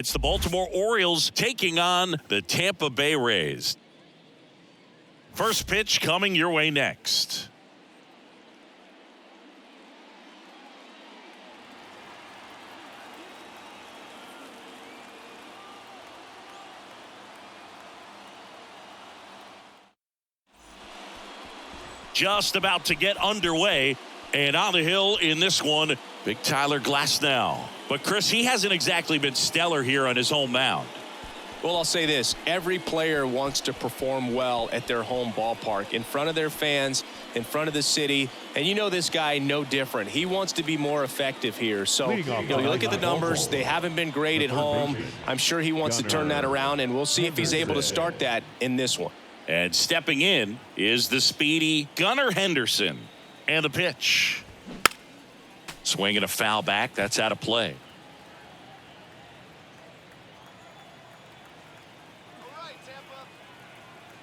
It's the Baltimore Orioles taking on the Tampa Bay Rays. First pitch coming your way next. Just about to get underway, and on the hill in this one, big Tyler Glasnow. But Chris, he hasn't exactly been stellar here on his home mound. Well, I'll say this. Every player wants to perform well at their home ballpark, in front of their fans, in front of the city. And you know this guy no different. He wants to be more effective here. So, you look at the numbers. They haven't been great at home. I'm sure he wants to turn that around, and we'll see if he's able to start that in this one. And stepping in is the speedy Gunnar Henderson. And the pitch. Swinging a foul back. That's out of play.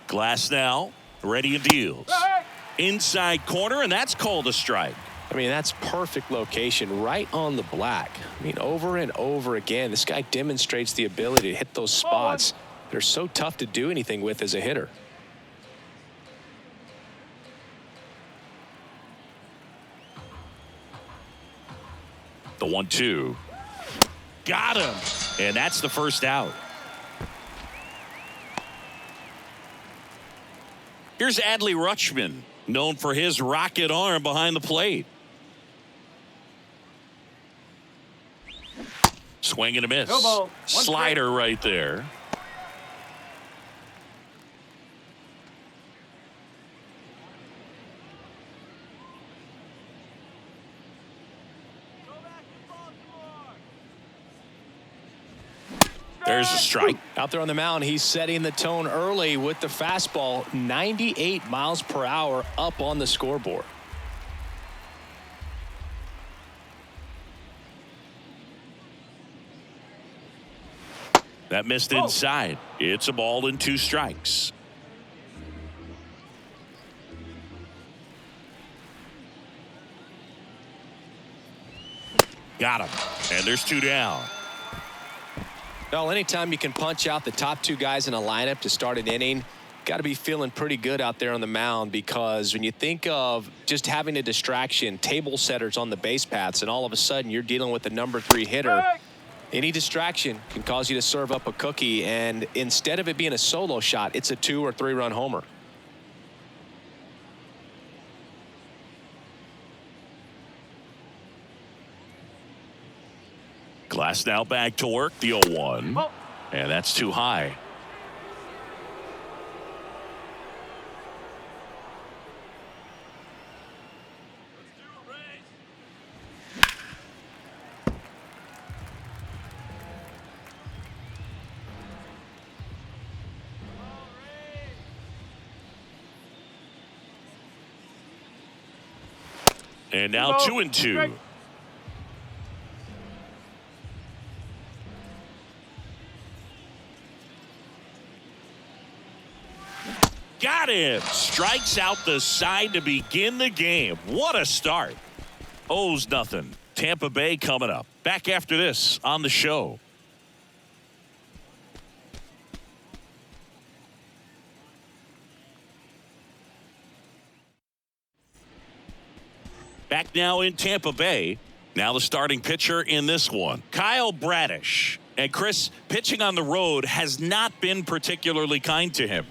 Glasnow ready and deals. Inside corner, and that's called a strike. I mean, that's perfect location, right on the black. I mean, over and over again, this guy demonstrates the ability to hit those spots. They're so tough to do anything with as a hitter. The 1-2. Got him. And that's the first out. Here's Adley Rutschman, known for his rocket arm behind the plate. Swing and a miss. Slider right there. There's a strike. Out there on the mound, he's setting the tone early with the fastball. 98 miles per hour up on the scoreboard. That missed inside. It's a ball and 2 strikes. Got him. And there's 2 down. Well, anytime you can punch out the top 2 guys in a lineup to start an inning, got to be feeling pretty good out there on the mound, because when you think of just having a distraction, table setters on the base paths, and all of a sudden you're dealing with the number 3 hitter, any distraction can cause you to serve up a cookie, and instead of it being a solo shot, it's a 2 or 3 run homer. Glasnow back to work, the 0-1. And that's too high. And now 2-2. Got him. Strikes out the side to begin the game. What a start. Owes nothing. Tampa Bay coming up. Back after this on the show. Back now in Tampa Bay. Now the starting pitcher in this one, Kyle Bradish. And Chris, pitching on the road has not been particularly kind to him.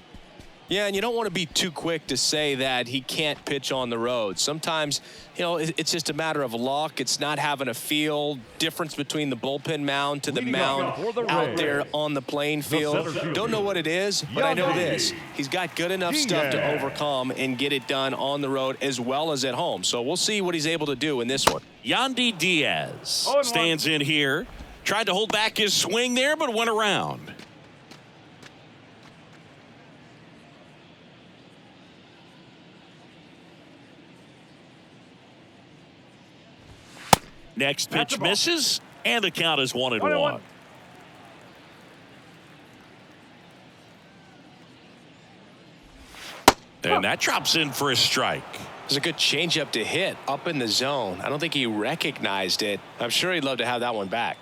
Yeah, and you don't want to be too quick to say that he can't pitch on the road. Sometimes, it's just a matter of luck. It's not having a feel. Difference between the bullpen mound to the mound out there on the playing field. Don't know what it is, but I know this. He's got good enough stuff to overcome and get it done on the road as well as at home. So we'll see what he's able to do in this one. Yandy Diaz stands in here. Tried to hold back his swing there, but went around. Next pitch misses, and the count is 1-1. And that drops in for a strike. It was a good changeup to hit up in the zone. I don't think he recognized it. I'm sure he'd love to have that one back.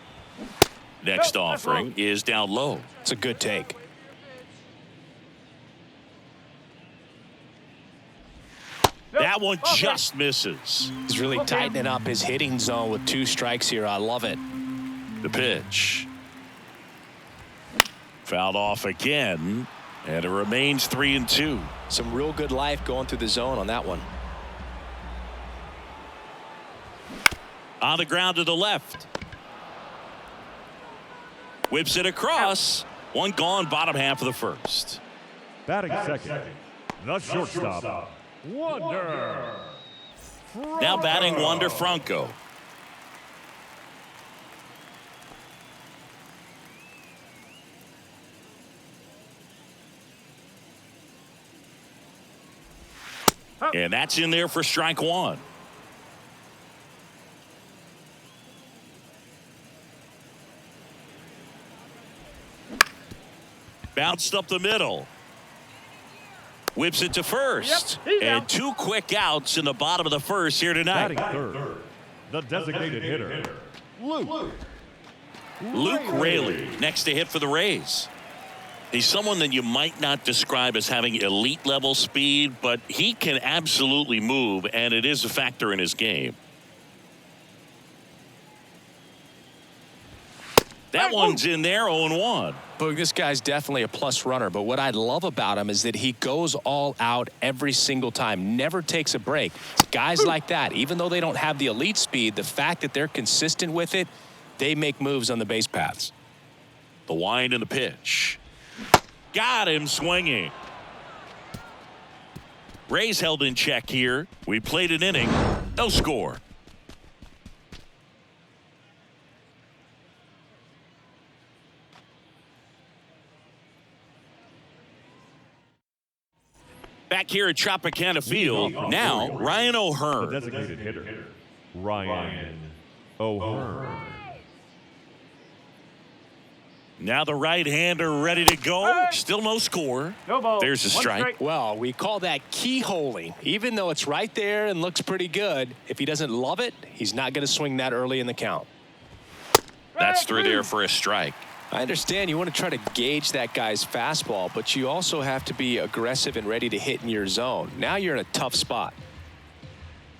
Next offering is down low. It's a good take. That one just misses. He's really tightening up his hitting zone with 2 strikes here. I love it. The pitch. Fouled off again, and it remains 3-2. Some real good life going through the zone on that one. On the ground to the left. Whips it across. One gone, bottom half of the first. Batting second, the shortstop, Wander. Now batting Wander Franco. And that's in there for strike 1. Bounced up the middle. Whips it to first. And 2 quick outs in the bottom of the first here tonight. Batting third, the designated hitter, Luke Raley next to hit for the Rays. He's someone that you might not describe as having elite level speed, but he can absolutely move, and it is a factor in his game. That one's in there, 0-1. Boog, this guy's definitely a plus runner, but what I love about him is that he goes all out every single time, never takes a break. Guys like that, even though they don't have the elite speed, the fact that they're consistent with it, they make moves on the base paths. The wind and the pitch. Got him swinging. Rays held in check here. We played an inning. No score. Back here at Tropicana Field, now Ryan the O'Hearn. designated hitter, Ryan O'Hearn. Now the right-hander ready to go. Still no score. There's a strike. Well, we call that keyholing. Even though it's right there and looks pretty good, if he doesn't love it, he's not going to swing that early in the count. That's through there for a strike. I understand you want to try to gauge that guy's fastball, but you also have to be aggressive and ready to hit in your zone. Now you're in a tough spot.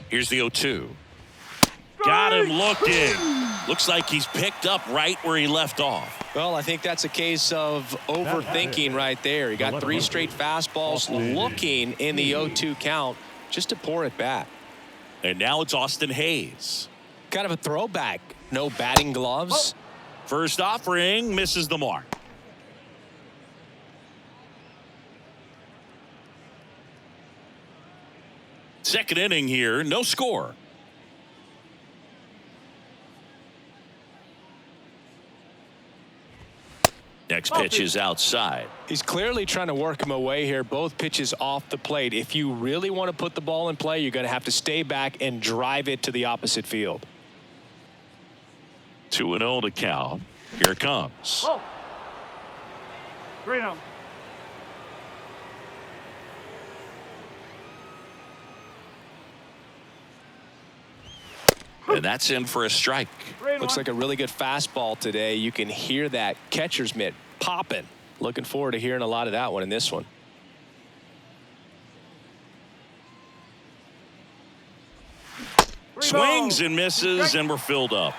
Here's the 0-2. Got him looking. Looks like he's picked up right where he left off. Well, I think that's a case of overthinking right there. He got 3 straight fastballs looking in the 0-2 count just to pour it back. And now it's Austin Hayes. Kind of a throwback. No batting gloves. First offering misses the mark. Second inning here, no score. Next pitch is outside. He's clearly trying to work him away here. Both pitches off the plate. If you really want to put the ball in play, you're going to have to stay back and drive it to the opposite field. 2-0 to count. Here it comes. 3-0. And that's in for a strike. Looks like a really good fastball today. You can hear that catcher's mitt popping. Looking forward to hearing a lot of that one in this one. Swings and misses, and we're filled up.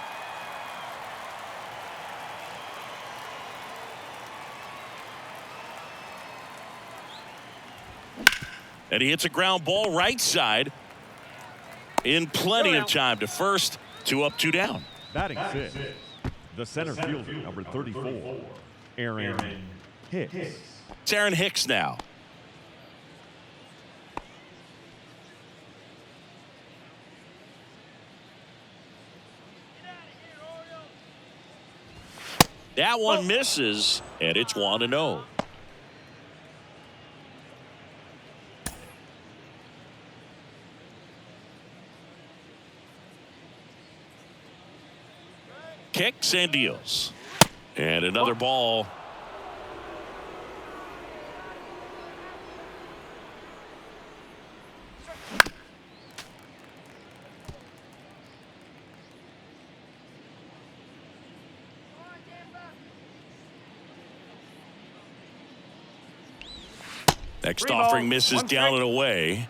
And he hits a ground ball right side in plenty of time to first. 2 up, 2 down. Batting fifth, the center fielder, number 34, Aaron Hicks. It's Aaron Hicks now. That one misses, and it's 1-0. Kicks and deals. And another ball. Next 3 offering balls, misses 1 down strike. and away.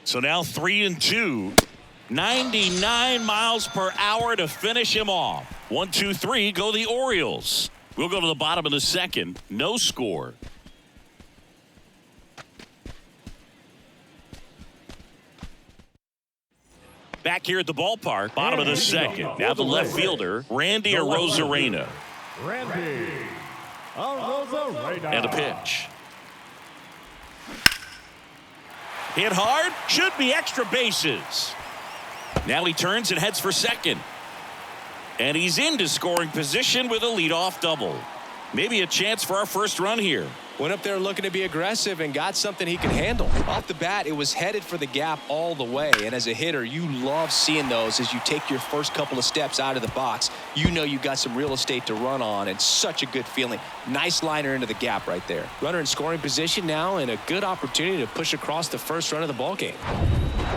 So now 3-2. 99 miles per hour to finish him off. 1, 2, 3, go the Orioles. We'll go to the bottom of the second. No score. Back here at the ballpark, bottom of the second. Now the left fielder, Randy Arozarena. Randy Arozarena. And a pitch. Hit hard, should be extra bases. Now he turns and heads for second. And he's into scoring position with a leadoff double. Maybe a chance for our first run here. Went up there looking to be aggressive and got something he can handle. Off the bat, it was headed for the gap all the way. And as a hitter, you love seeing those as you take your first couple of steps out of the box. You know you got some real estate to run on, and such a good feeling. Nice liner into the gap right there. Runner in scoring position now, and a good opportunity to push across the first run of the ballgame.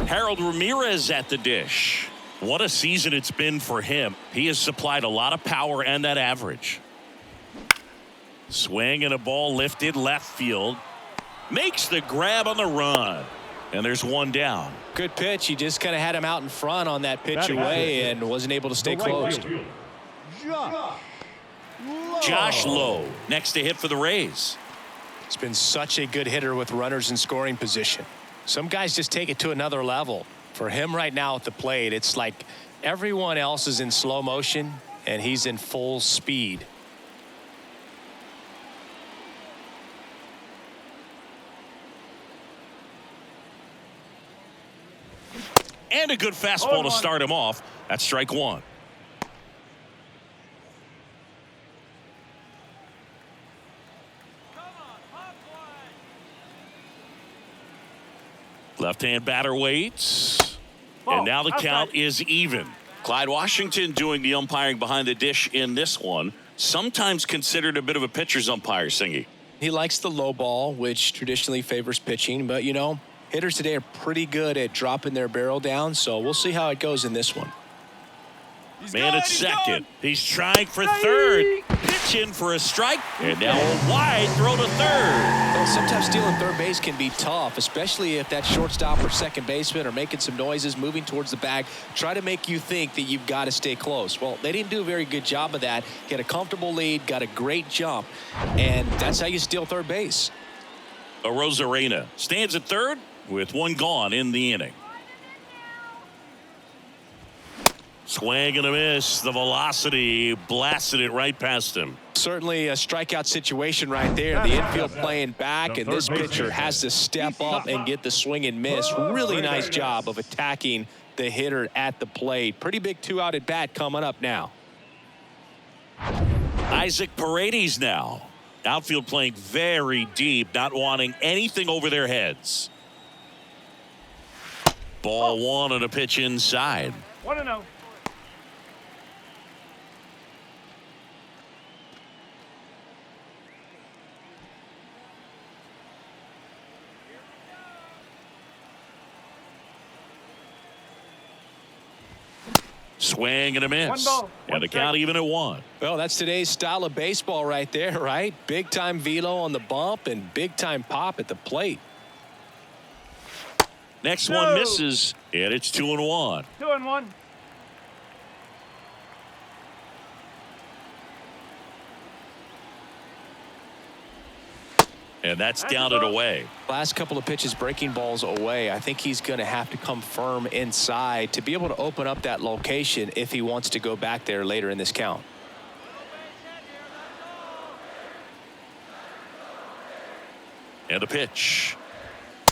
Harold Ramirez at the dish. What a season it's been for him. He has supplied a lot of power and that average. Swing and a ball lifted left field. Makes the grab on the run. And there's one down. Good pitch. He just kind of had him out in front on that pitch away and wasn't able to stay closed. Josh Lowe next to hit for the Rays. He's been such a good hitter with runners in scoring position. Some guys just take it to another level. For him right now at the plate, it's like everyone else is in slow motion and he's in full speed. And a good fastball to start him off. That's strike one. Left-hand batter waits. And now the count is even. Clyde Washington doing the umpiring behind the dish in this one. Sometimes considered a bit of a pitcher's umpire, Singy. He likes the low ball, which traditionally favors pitching. But, you know, hitters today are pretty good at dropping their barrel down. So we'll see how it goes in this one. Man at second. He's trying for third. Pitch in for a strike. And now a wide throw to third. Well, sometimes stealing third base can be tough, especially if that shortstop or second baseman are making some noises, moving towards the bag, try to make you think that you've got to stay close. Well, they didn't do a very good job of that. Get a comfortable lead, got a great jump, and that's how you steal third base. Arozarena stands at third with one gone in the inning. Swing and a miss. The velocity blasted it right past him. Certainly a strikeout situation right there. The infield playing back, and this pitcher has to step up and get the swing and miss. Really nice job of attacking the hitter at the plate. Pretty big 2-out at bat coming up now. Isaac Paredes now. Outfield playing very deep, not wanting anything over their heads. Ball one and a pitch inside. 1-0. Swing and a miss. 1 ball, 1 and the count even at 1. Well, that's today's style of baseball right there, right? Big time velo on the bump and big time pop at the plate. Next one misses, and it's 2-1. 2-1. And that's down and away. Last couple of pitches breaking balls away. I think he's going to have to come firm inside to be able to open up that location if he wants to go back there later in this count. And a pitch.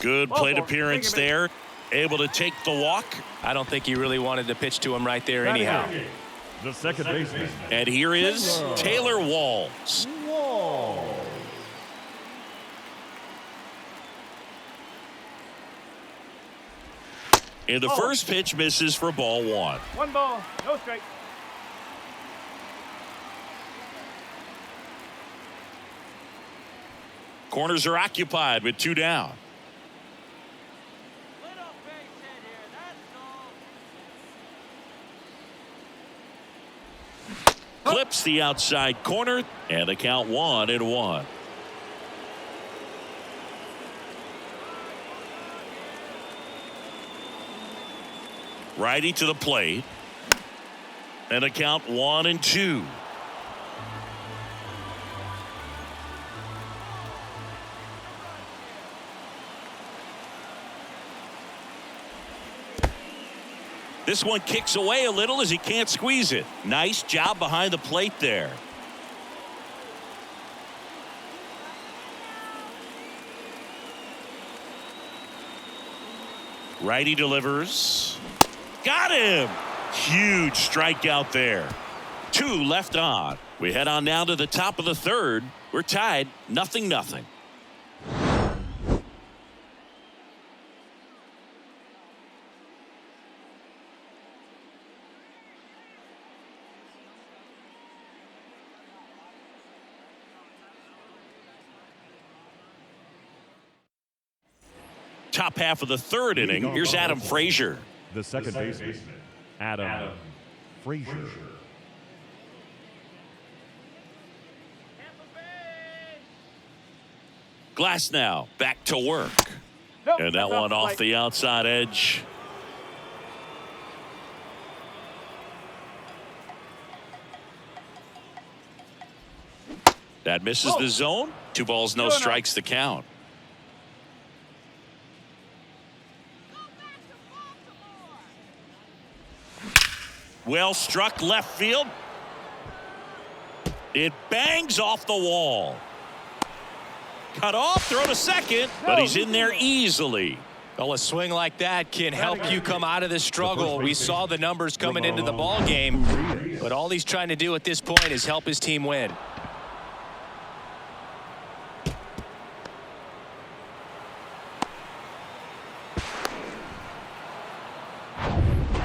Good plate appearance there. Able to take the walk. I don't think he really wanted to pitch to him right there anyhow. The second baseman. And here is Taylor Walls. And the first pitch misses for ball one. 1 ball, no strike. Corners are occupied with 2 down. Clips the outside corner, and the count 1-1. Righty to the plate, and a count 1-2. This one kicks away a little as he can't squeeze it. Nice job behind the plate there. Righty delivers. Got him. Huge strikeout there. 2 left on. We head on now to the top of the 3rd. We're tied 0-0. Top half of the 3rd inning. Here's Adam Frazier. The second baseman, Adam Frazier. Glass now back to work. And that one off the outside edge. That misses the zone. 2 balls, no strikes, the count. Well struck left field. It bangs off the wall. Cut off, throw to second, but he's in there easily. Well, a swing like that can help you come out of this struggle. We saw the numbers coming into the ball game, but all he's trying to do at this point is help his team win.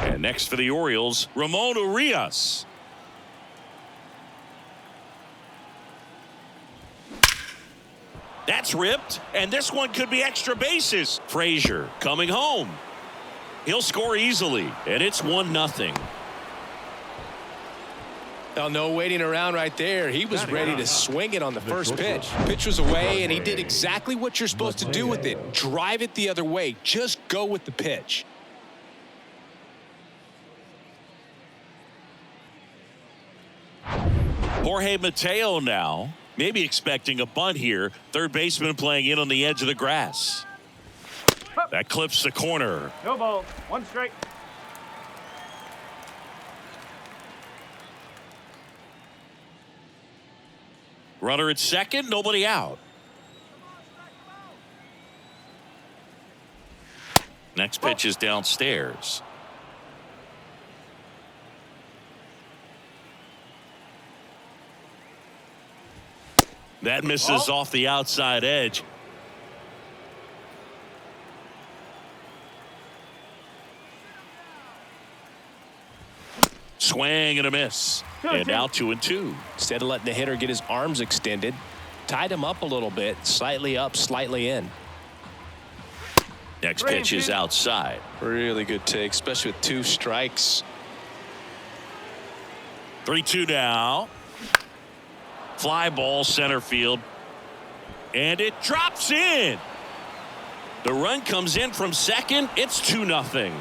And next for the Orioles, Ramon Urias. That's ripped, and this one could be extra bases. Frazier coming home. He'll score easily, and it's 1-0. Well, no waiting around right there. He was ready to swing it on the first pitch. Pitch was away, and he did exactly what you're supposed to do with it. Drive it the other way. Just go with the pitch. Jorge Mateo now, maybe expecting a bunt here. Third baseman playing in on the edge of the grass. That clips the corner. No ball, 1 strike. Runner at second, nobody out. Next pitch is downstairs. That misses off the outside edge. Swing and a miss. And now 2-2. Instead of letting the hitter get his arms extended, tied him up a little bit, slightly up, slightly in. Next pitch is outside. Really good take, especially with 2 strikes. 3-2 now. Fly ball center field. And it drops in. The run comes in from second. It's 2-0.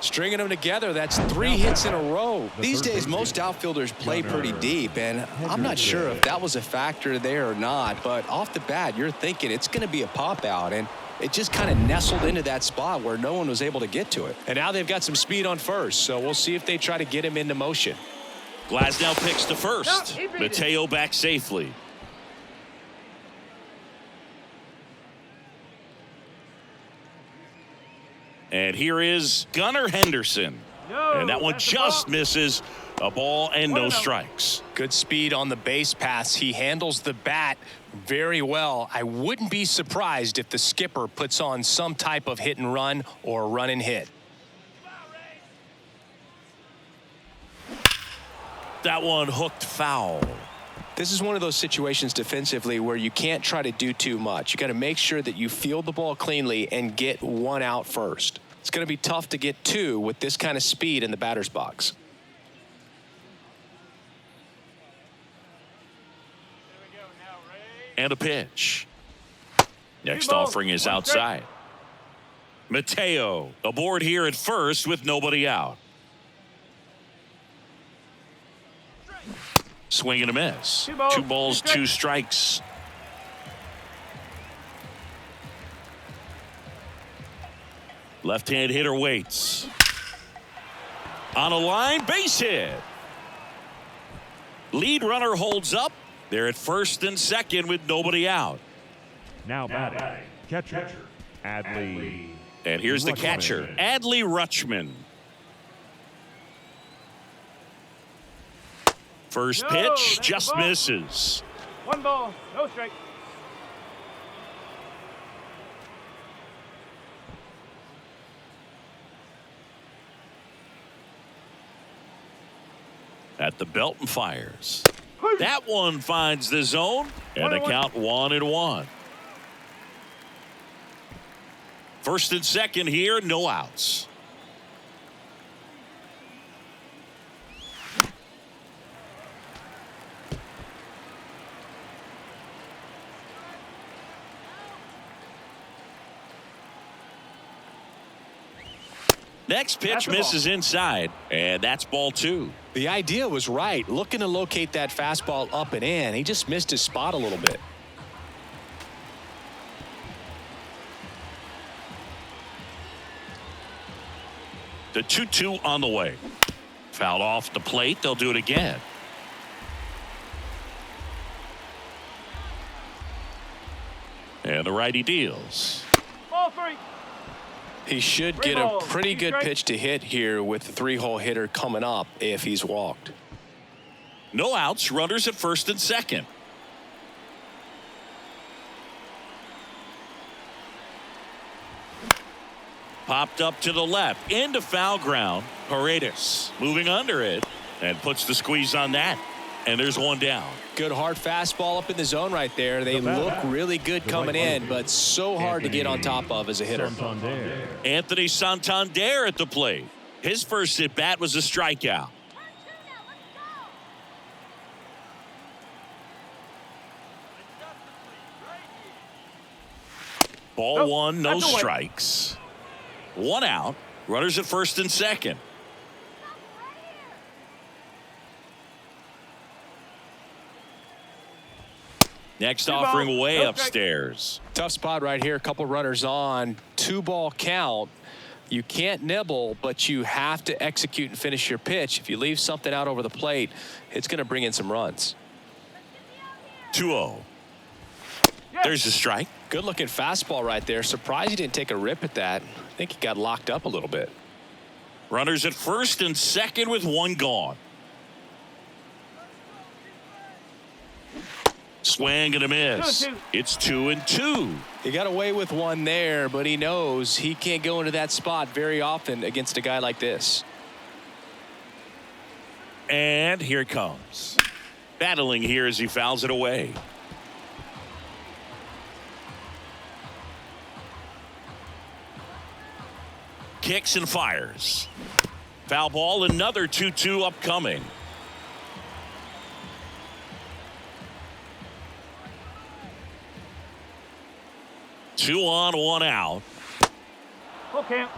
Stringing them together, that's 3 hits in a row. These days, most outfielders play pretty deep, and I'm not sure if that was a factor there or not, but off the bat, you're thinking it's going to be a pop out, and it just kind of nestled into that spot where no one was able to get to it. And now they've got some speed on first, so we'll see if they try to get him into motion. Glasnow picks to first. Mateo back safely. And here is Gunnar Henderson. And that one just misses. A ball and no strikes. Good speed on the base pass. He handles the bat very well. I wouldn't be surprised if the skipper puts on some type of hit and run or run and hit. That one hooked foul. This is one of those situations defensively where you can't try to do too much. You got to make sure that you field the ball cleanly and get one out first. It's going to be tough to get two with this kind of speed in the batter's box. And a pitch. Next offering is outside. Mateo aboard here at first with nobody out. Swing and a miss. 2 balls, 2 strikes. Left-hand hitter waits. On a line, base hit. Lead runner holds up. They're at first and second with nobody out. Now batting, catcher, Adley. And here's the catcher, Adley Rutschman. First pitch just misses. 1 ball, no strike. At the belt and fires. That one finds the zone, and the count 1-1. First and second here, no outs. Next pitch misses inside, and that's ball 2. The idea was right, looking to locate that fastball up and in. He just missed his spot a little bit. The 2-2 on the way. Fouled off the plate. They'll do it again. And the righty deals. Ball 3. He should get a pretty good pitch to hit here with the 3-hole hitter coming up if he's walked. No outs, runners at first and second. Popped up to the left into foul ground. Paredes moving under it and puts the squeeze on that. And there's one down. Good hard fastball up in the zone right there. They look really good coming in, but so hard to get on top of as a hitter. Anthony Santander at the plate. His first at bat was a strikeout. Ball 1, no strikes. 1 out. Runners at first and second. Next offering way upstairs. Tough spot right here. A couple runners on. 2-ball count. You can't nibble, but you have to execute and finish your pitch. If you leave something out over the plate, it's going to bring in some runs. 2-0. There's a strike. Good looking fastball right there. Surprised he didn't take a rip at that. I think he got locked up a little bit. Runners at first and second with 1 gone. Swing and a miss. It's 2-2. He got away with 1 there, but he knows he can't go into that spot very often against a guy like this. And here it comes. Battling here as he fouls it away. Kicks and fires. Foul ball, another 2-2 upcoming. Two on, 1 out. Full count.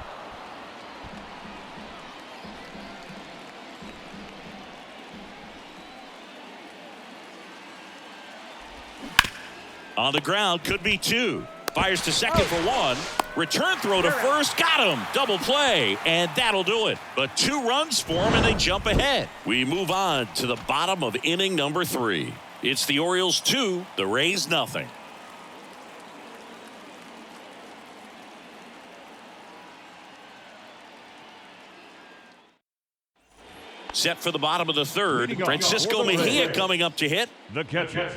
On the ground, could be 2. Fires to second for 1. Return throw to first, got him. Double play, and that'll do it. But 2 runs for him, and they jump ahead. We move on to the bottom of inning number 3. It's the Orioles 2, the Rays nothing. Set for the bottom of the 3rd. Francisco Mejia coming up to hit. The catcher.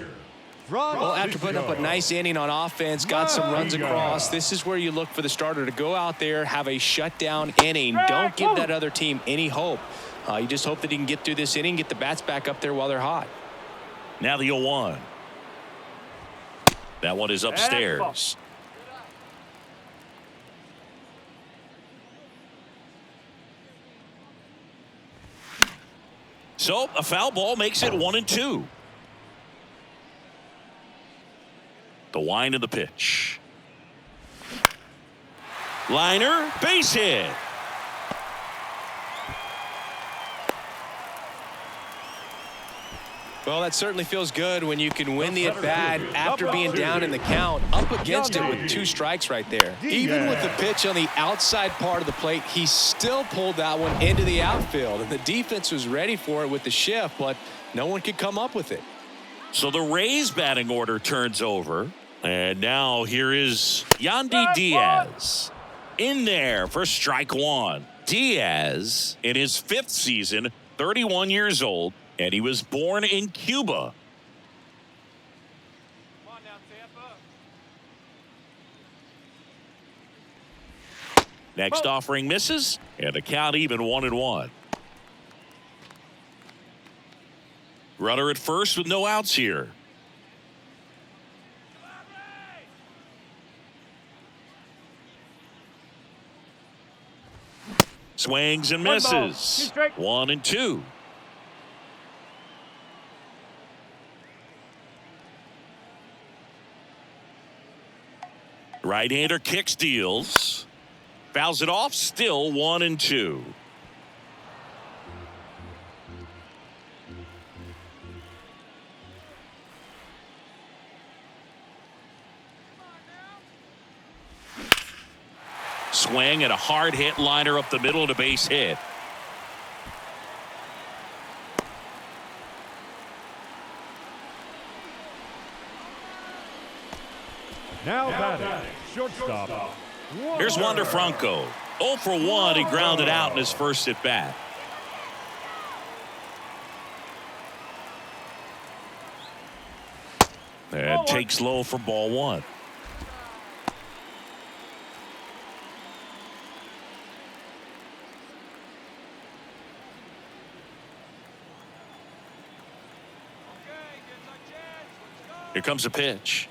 Well, after putting up a nice inning on offense, got some runs across, this is where you look for the starter to go out there, have a shutdown inning. Don't give that other team any hope. You just hope that he can get through this inning, get the bats back up there while they're hot. Now the 0-1. That one is upstairs. So a foul ball makes it 1-2. The wind of the pitch. Liner, base hit. Well, that certainly feels good when you can win the at-bat after being down in the count, up against it with 2 strikes right there. Even with the pitch on the outside part of the plate, he still pulled that one into the outfield. And the defense was ready for it with the shift, but no one could come up with it. So the Rays batting order turns over. And now here is Yandy Diaz in there for strike 1. Diaz in his 5th season, 31 years old. And he was born in Cuba. Come on now, Tampa. Next offering misses, and the count even 1-1. Runner at first with no outs here. Swings and misses. 1-2. Right-hander kicks, deals. Fouls it off, still 1-2. Swing and a hard hit liner up the middle and a base hit. Now batting, shortstop. Here's Wander Franco. 0 for 1. He grounded out in his first at bat. And takes low for ball 1. Here comes a pitch.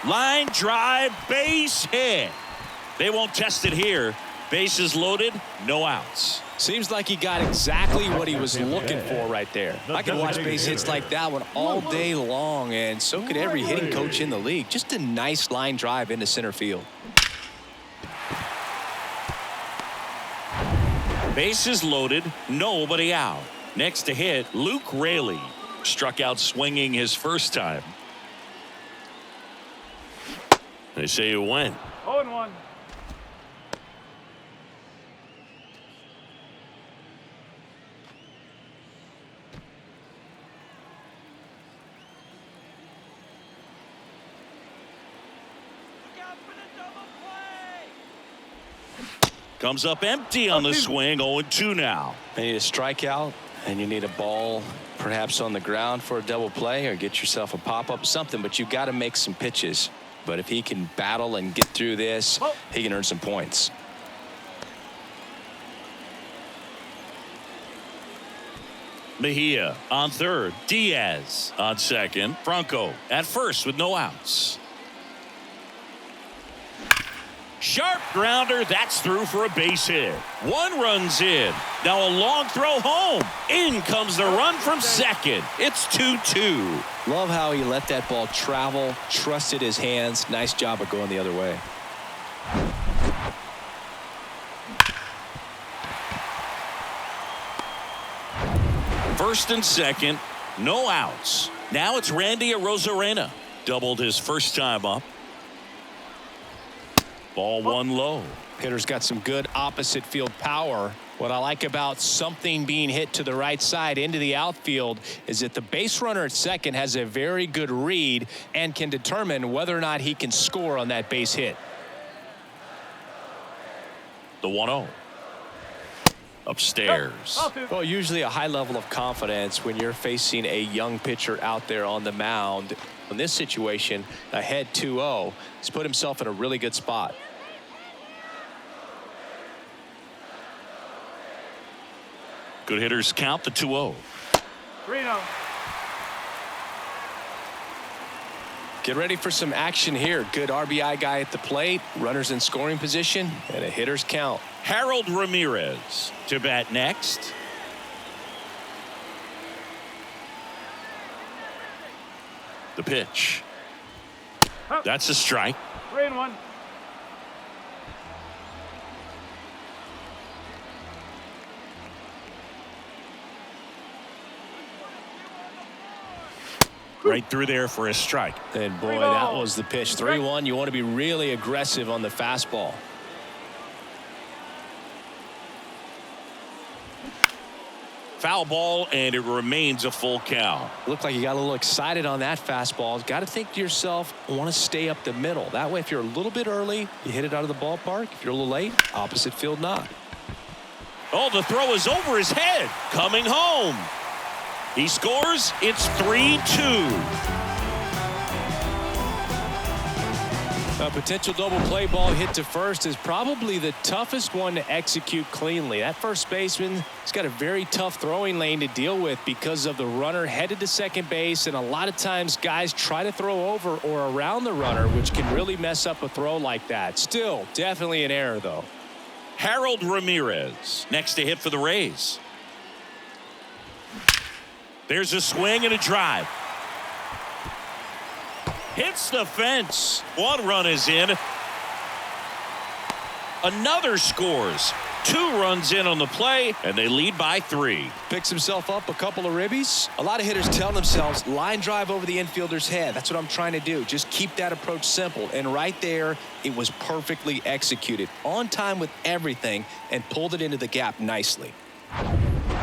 Line drive, base hit. They won't test it here. Bases loaded, no outs. Seems like he got exactly what he was looking for right there. I could watch base hits like that one all day long, and so could every hitting coach in the league. Just a nice line drive into center field. Bases loaded, nobody out. Next to hit, Luke Raley. Struck out swinging his first time. They say it went. 0-1. Comes up empty on the swing. 0-2 now. You need a strikeout, and you need a ball perhaps on the ground for a double play, or get yourself a pop-up, something, but you've got to make some pitches. But if he can battle and get through this, he can earn some points. Mejia on third. Diaz on second. Franco at first with no outs. Sharp grounder. That's through for a base hit. 1 run's in. Now a long throw home. In comes the run from second. It's 2-2. Love how he let that ball travel, trusted his hands. Nice job of going the other way. First and second, no outs. Now it's Randy Arozarena. Doubled his first time up. Ball 1 low. Hitter's got some good opposite field power. What I like about something being hit to the right side into the outfield is that the base runner at second has a very good read and can determine whether or not he can score on that base hit. The 1-0. Upstairs. Well, usually a high level of confidence when you're facing a young pitcher out there on the mound. In this situation, ahead 2-0, he's put himself in a really good spot. Good hitters count the 2-0. 3-0. Get ready for some action here. Good RBI guy at the plate, runners in scoring position, and a hitter's count. Harold Ramirez to bat next. The pitch. That's a strike. 3-1. Right through there for a strike. And boy, that was the pitch. 3-1. You want to be really aggressive on the fastball. Foul ball, and it remains a full count. Looked like you got a little excited on that fastball. Got to think to yourself, I want to stay up the middle. That way, if you're a little bit early, you hit it out of the ballpark. If you're a little late, opposite field knock. Oh, the throw is over his head. Coming home. He scores. It's 3-2. A potential double play ball hit to first is probably the toughest one to execute cleanly. That first baseman has got a very tough throwing lane to deal with because of the runner headed to second base, and a lot of times guys try to throw over or around the runner, which can really mess up a throw like that. Still, definitely an error, though. Harold Ramirez next to hit for the Rays. There's a swing and a drive. Hits the fence. One run is in. Another scores. 2 runs in on the play, and they lead by 3. Picks himself up a couple of ribbies. A lot of hitters tell themselves, line drive over the infielder's head. That's what I'm trying to do. Just keep that approach simple. And right there, it was perfectly executed. On time with everything, and pulled it into the gap nicely.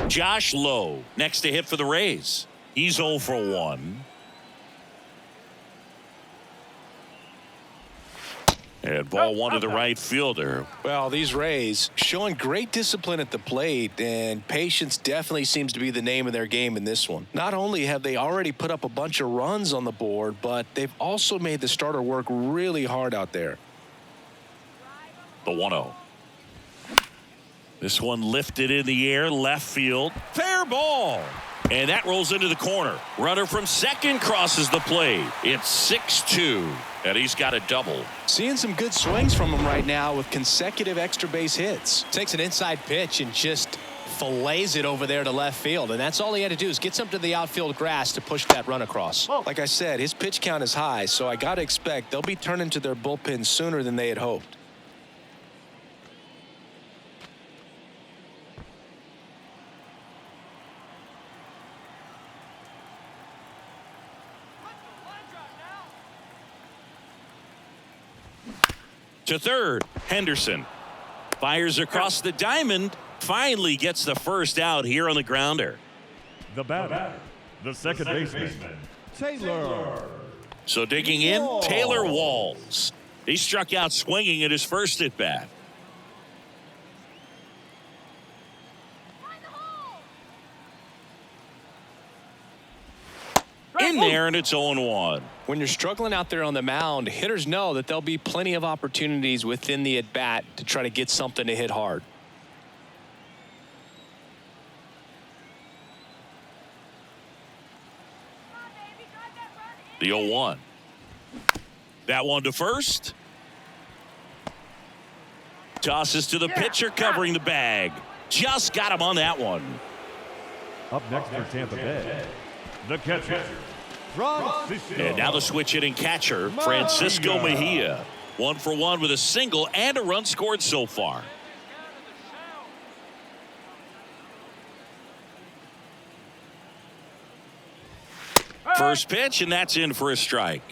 Josh Lowe next to hit for the Rays. He's 0 for 1. And ball one to the right fielder. Well, these Rays showing great discipline at the plate, and patience definitely seems to be the name of their game in this one. Not only have they already put up a bunch of runs on the board, but they've also made the starter work really hard out there. The 1-0. This one lifted in the air, left field. Fair ball. And that rolls into the corner. Runner from second crosses the plate. It's 6-2. And he's got a double. Seeing some good swings from him right now with consecutive extra base hits. Takes an inside pitch and just fillets it over there to left field. And that's all he had to do is get something to the outfield grass to push that run across. Like I said, his pitch count is high, so I got to expect they'll be turning to their bullpen sooner than they had hoped. To third, Henderson fires across the diamond, finally gets the first out here on the grounder. The batter, the second baseman, Taylor. So digging in, Taylor Walls. He struck out swinging at his first at bat. In there, and it's 0-1. When you're struggling out there on the mound, hitters know that there'll be plenty of opportunities within the at-bat to try to get something to hit hard. The 0-1. That one to first. Tosses to the pitcher covering the bag. Just got him on that one. Up next for Tampa Bay, the catcher, Francisco. And now the switch hitting catcher, Francisco Mejia. 1 for 1 with a single and a run scored so far. First pitch, and that's in for a strike.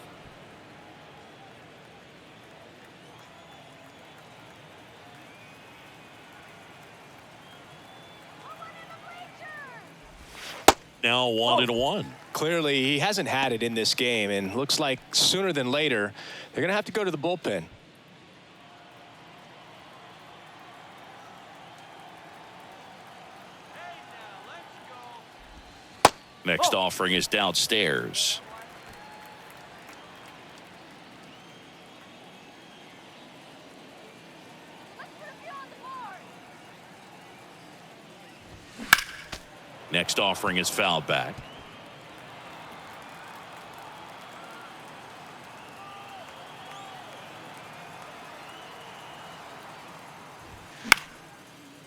Now 1-1. Clearly, he hasn't had it in this game, and looks like sooner than later, they're going to have to go to the bullpen. Next offering is downstairs. Next offering is fouled back.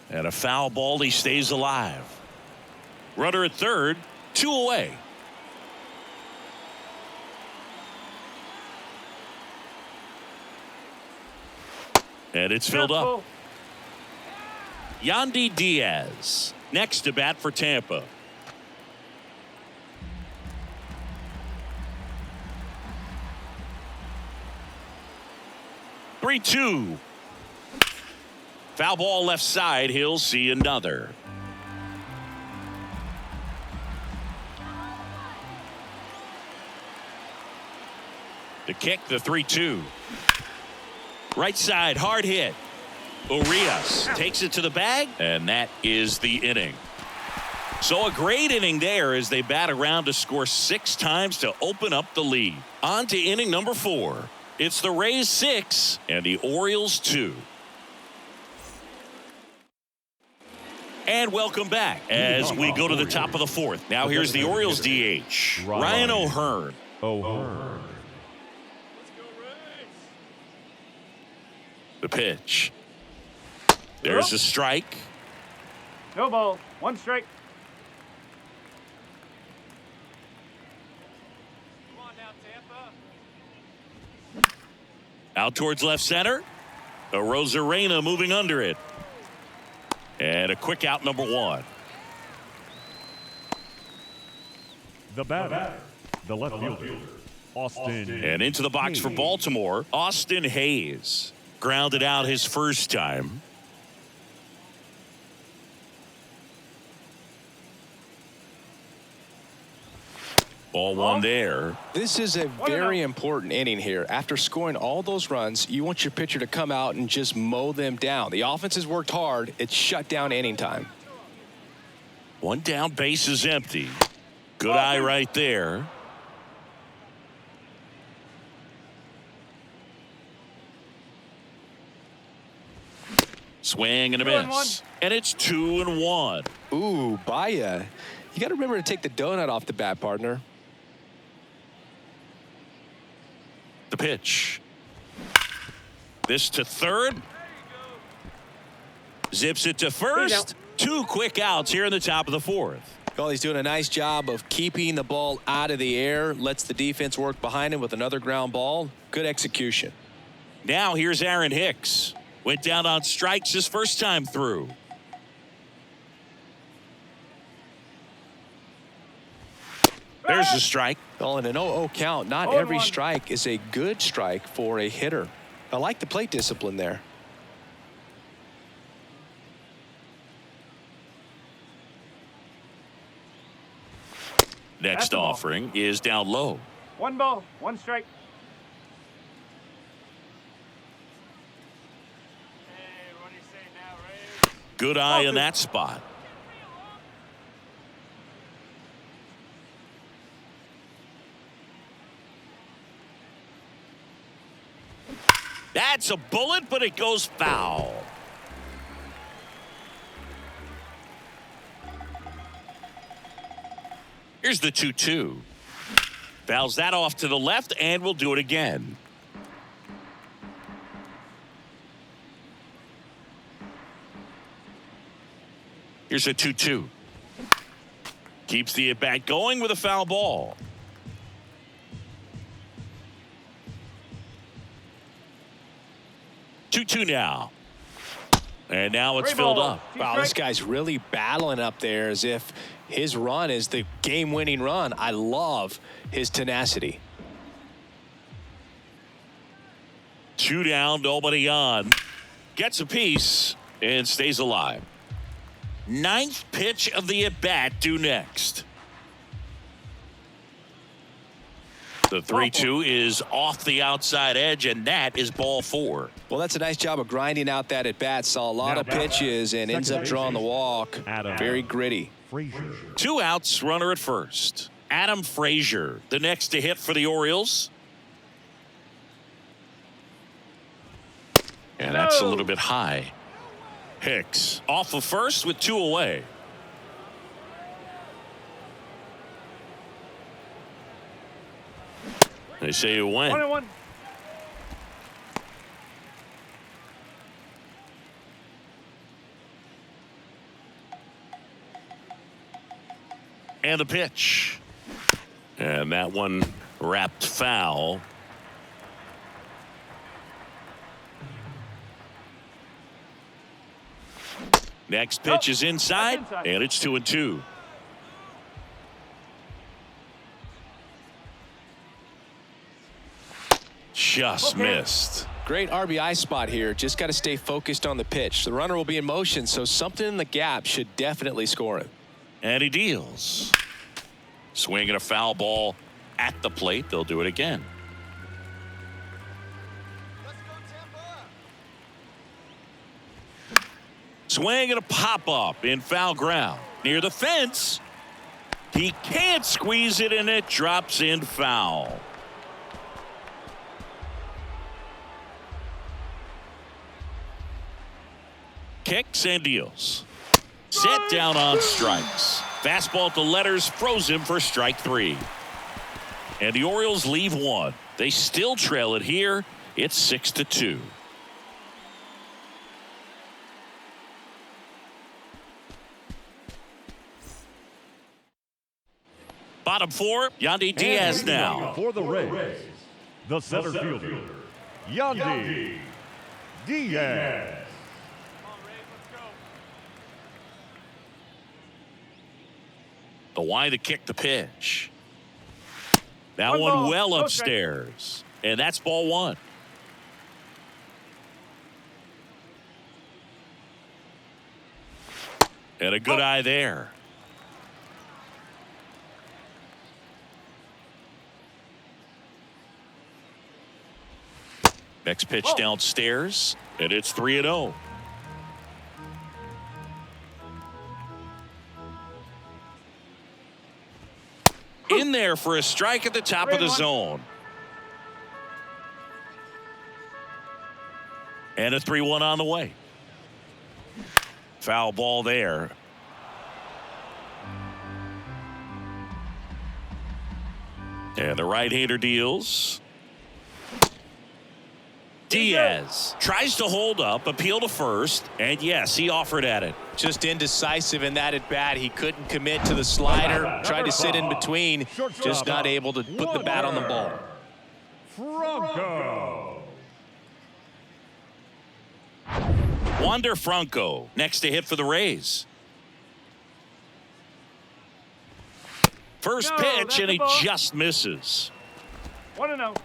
And a foul ball. He stays alive. Runner at third, 2 away. And it's filled up. Yandy Diaz next to bat for Tampa. Three-two. Foul ball left side. He'll see another. The kick, the 3-2. Right side, hard hit. Urias takes it to the bag, and that is the inning. So a great inning there as they bat around to score 6 times to open up the lead. On to inning number 4. It's the Rays 6 and the Orioles 2. And welcome back as we go to the top of the 4th. Now here's the Orioles DH, Ryan O'Hearn. The pitch. There's a strike. No ball. 1 strike. Come on now, Tampa. Out towards left center. A Rosarena moving under it. And a quick out, number 1. The batter, the left fielder, Austin. And into the box for Baltimore, Austin Hayes. Grounded out his first time. Ball 1 there. This is a very important inning here. After scoring all those runs, you want your pitcher to come out and just mow them down. The offense has worked hard. It's shut down inning time. 1 down, base is empty. Good eye right there. Swing and a miss. And it's 2-1. Ooh, Baya. You got to remember to take the donut off the bat, partner. The pitch. This to third. Zips it to first. 2 quick outs here in the top of the 4th. Well, he's doing a nice job of keeping the ball out of the air. Lets the defense work behind him with another ground ball. Good execution. Now here's Aaron Hicks. Went down on strikes his first time through. There's the strike. Well, in an 0-0 count, not every strike is a good strike for a hitter. I like the plate discipline there. Next offering is down low. 1 ball, 1 strike. Hey, what do you say now, Ray? Good eye in that spot. That's a bullet, but it goes foul. Here's the 2-2. Fouls that off to the left, and we'll do it again. Here's a 2-2. Keeps the at-bat going with a foul ball. 2-2 now. And now it's filled up. Wow, this guy's really battling up there as if his run is the game-winning run. I love his tenacity. 2 down, nobody on. Gets a piece and stays alive. 9th pitch of the at-bat due next. The 3-2 is off the outside edge, and that is ball 4. Well, that's a nice job of grinding out that at-bat. Saw a lot of pitches and ends up drawing the walk. Very gritty. 2 outs, runner at first. Adam Frazier, the next to hit for the Orioles. And that's a little bit high. Hicks off of first with 2 away. They say you win. 1-1. And the pitch. And that one wrapped foul. Next pitch is inside, and it's 2-2. Just missed. Great RBI spot here. Just got to stay focused on the pitch. The runner will be in motion, so something in the gap should definitely score him. And he deals. Swinging a foul ball at the plate. They'll do it again. Swing and a pop-up in foul ground. Near the fence. He can't squeeze it, and it drops in foul. Kicks and deals. Set down on strikes. Fastball at the letters froze him for strike 3. And the Orioles leave one. They still trail it here. It's 6-2. Bottom 4, Yandy Diaz now. For the Rays, the center fielder, Yandy Diaz. The wide to kick the pitch. That One one ball, well no upstairs. And that's ball 1. And a good eye there. Next pitch downstairs, and it's 3-0. In there for a strike at the top of the zone. And a 3-1 on the way. Foul ball there. And the right-hander deals. Diaz tries to hold up, appeal to first, and yes, he offered at it. Just indecisive in that at bat. He couldn't commit to the slider. Tried to sit in between. Just not able to put the bat on the ball. Franco. Wander Franco next to hit for the Rays. First pitch, and he just misses. 1-0.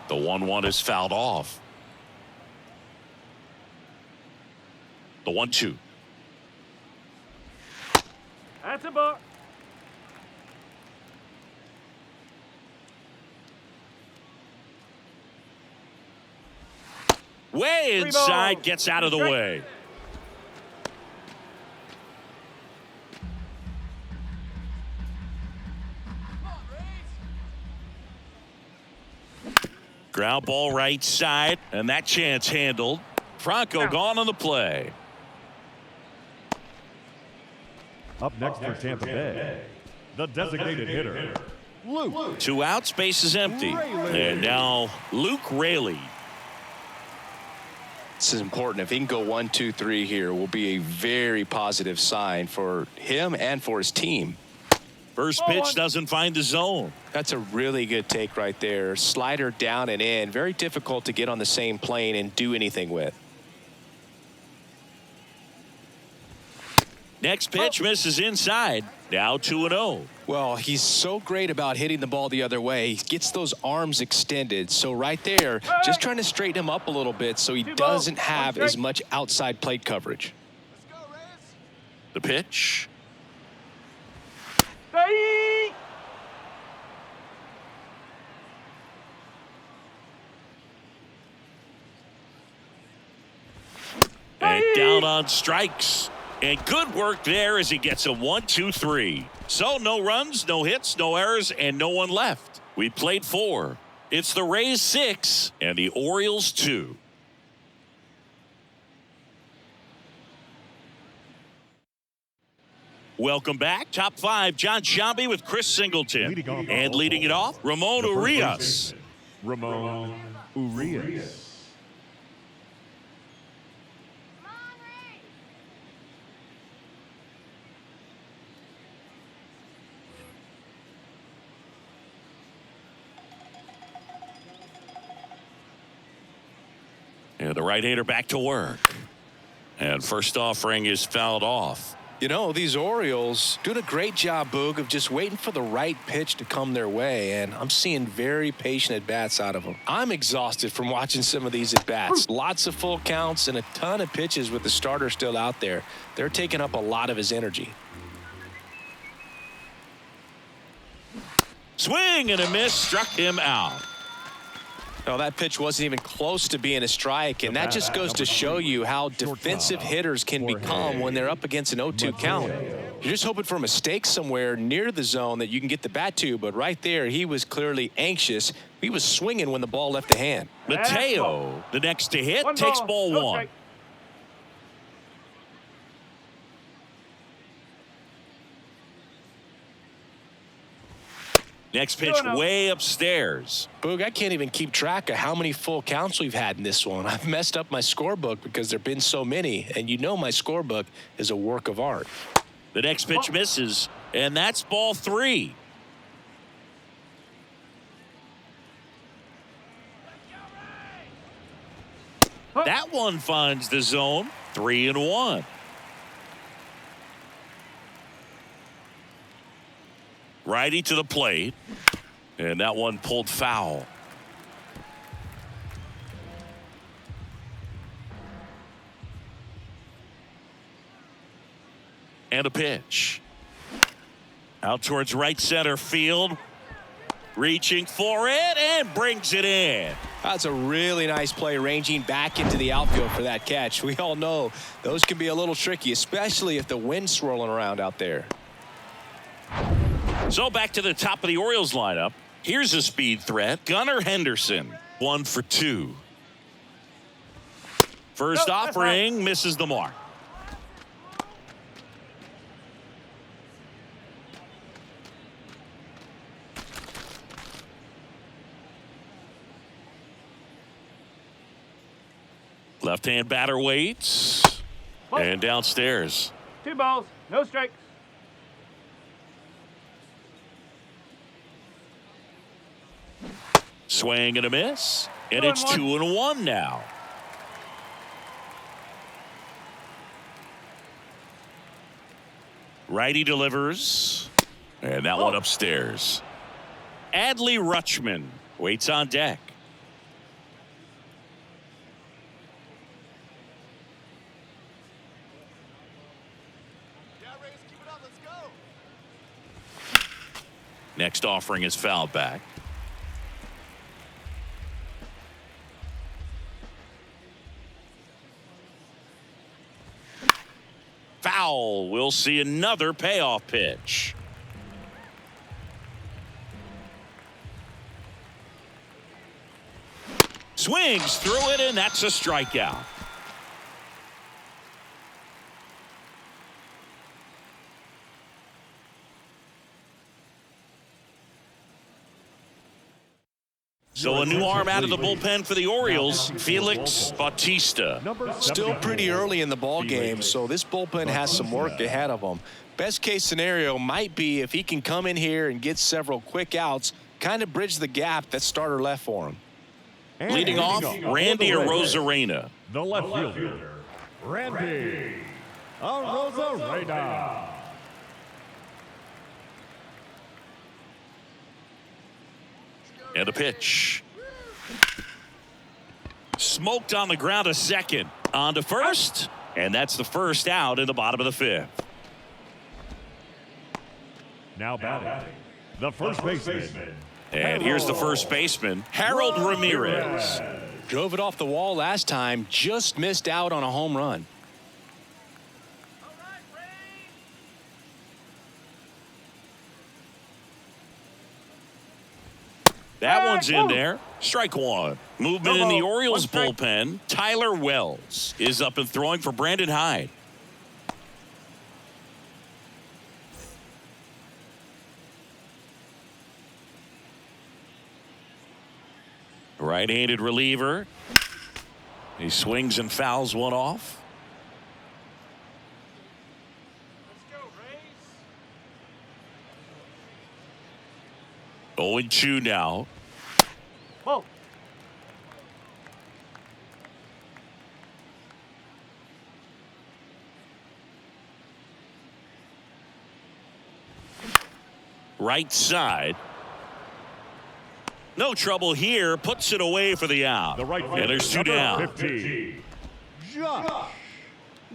The 1-1 is fouled off. The 1-2. That's a ball. Way inside, gets out of the way. Ground ball right side, and that chance handled. Franco gone on the play. Up next for Tampa Bay, the designated hitter, Luke. 2 outs, base is empty. And now Luke Raley. This is important. If he can go 1, 2, 3 here, will be a very positive sign for him and for his team. First pitch doesn't find the zone. That's a really good take right there. Slider down and in. Very difficult to get on the same plane and do anything with. Next pitch misses inside. Now 2-0. Well, he's so great about hitting the ball the other way. He gets those arms extended. So right there, just trying to straighten him up a little bit so he doesn't have as much outside plate coverage. The pitch. And down on strikes. And good work there as he gets a 1-2-3. So no runs, no hits, no errors, and no one left. We played 4. It's the Rays 6 and the Orioles 2. Welcome back. Top 5, John Sciambi with Chris Singleton. And leading it off, Ramon Urias. Ramon Urias. And the right-hander back to work. And first offering is fouled off. You know, these Orioles doing a great job, Boog, of just waiting for the right pitch to come their way, and I'm seeing very patient at-bats out of them. I'm exhausted from watching some of these at-bats. Lots of full counts and a ton of pitches with the starter still out there. They're taking up a lot of his energy. Swing and a miss, struck him out. No, that pitch wasn't even close to being a strike, and that just goes to show you how defensive hitters can become when they're up against an 0-2 count. You're just hoping for a mistake somewhere near the zone that you can get the bat to, but right there, he was clearly anxious. He was swinging when the ball left the hand. Mateo, the next to hit, takes ball 1. Next pitch way upstairs. Boog, I can't even keep track of how many full counts we've had in this one. I've messed up my scorebook because there have been so many, and you know my scorebook is a work of art. The next pitch misses, and that's ball 3. That one finds the zone, 3-1. Righty to the plate, and that one pulled foul. And a pitch. Out towards right center field. Reaching for it and brings it in. That's a really nice play, ranging back into the outfield for that catch. We all know those can be a little tricky, especially if the wind's swirling around out there. So back to the top of the Orioles lineup. Here's a speed threat. Gunnar Henderson, 1 for 2. First offering misses the mark. Left-hand batter waits. And downstairs. 2 balls, no strikes. Swing and a miss. And it's 2-1 now. Righty delivers. And that one upstairs. Adley Rutschman waits on deck. Next offering is fouled back. Foul. We'll see another payoff pitch. Swings through it, and that's a strikeout. So a new arm out of the bullpen for the Orioles, Felix Bautista. Still pretty early in the ball game, so this bullpen has some work ahead of them. Best case scenario might be if he can come in here and get several quick outs, kind of bridge the gap that starter left for him. Leading off, Randy Arozarena. The left fielder, Randy Arozarena. And a pitch. Smoked on the ground to second. On to first. And that's the first out in the bottom of the 5th. Now batting, the first baseman. And here's the first baseman, Harold Ramirez. Drove it off the wall last time, just missed out on a home run. That one's in there. Strike one. Movement in the Orioles One strike. bullpen. Tyler Wells is up and throwing for Brandon Hyde. Right-handed reliever. He swings and fouls one off. Let's go, 0-2 now. Ball. Right side. No trouble here. Puts it away for the out. The right And there's two fielder, down. number 15, Josh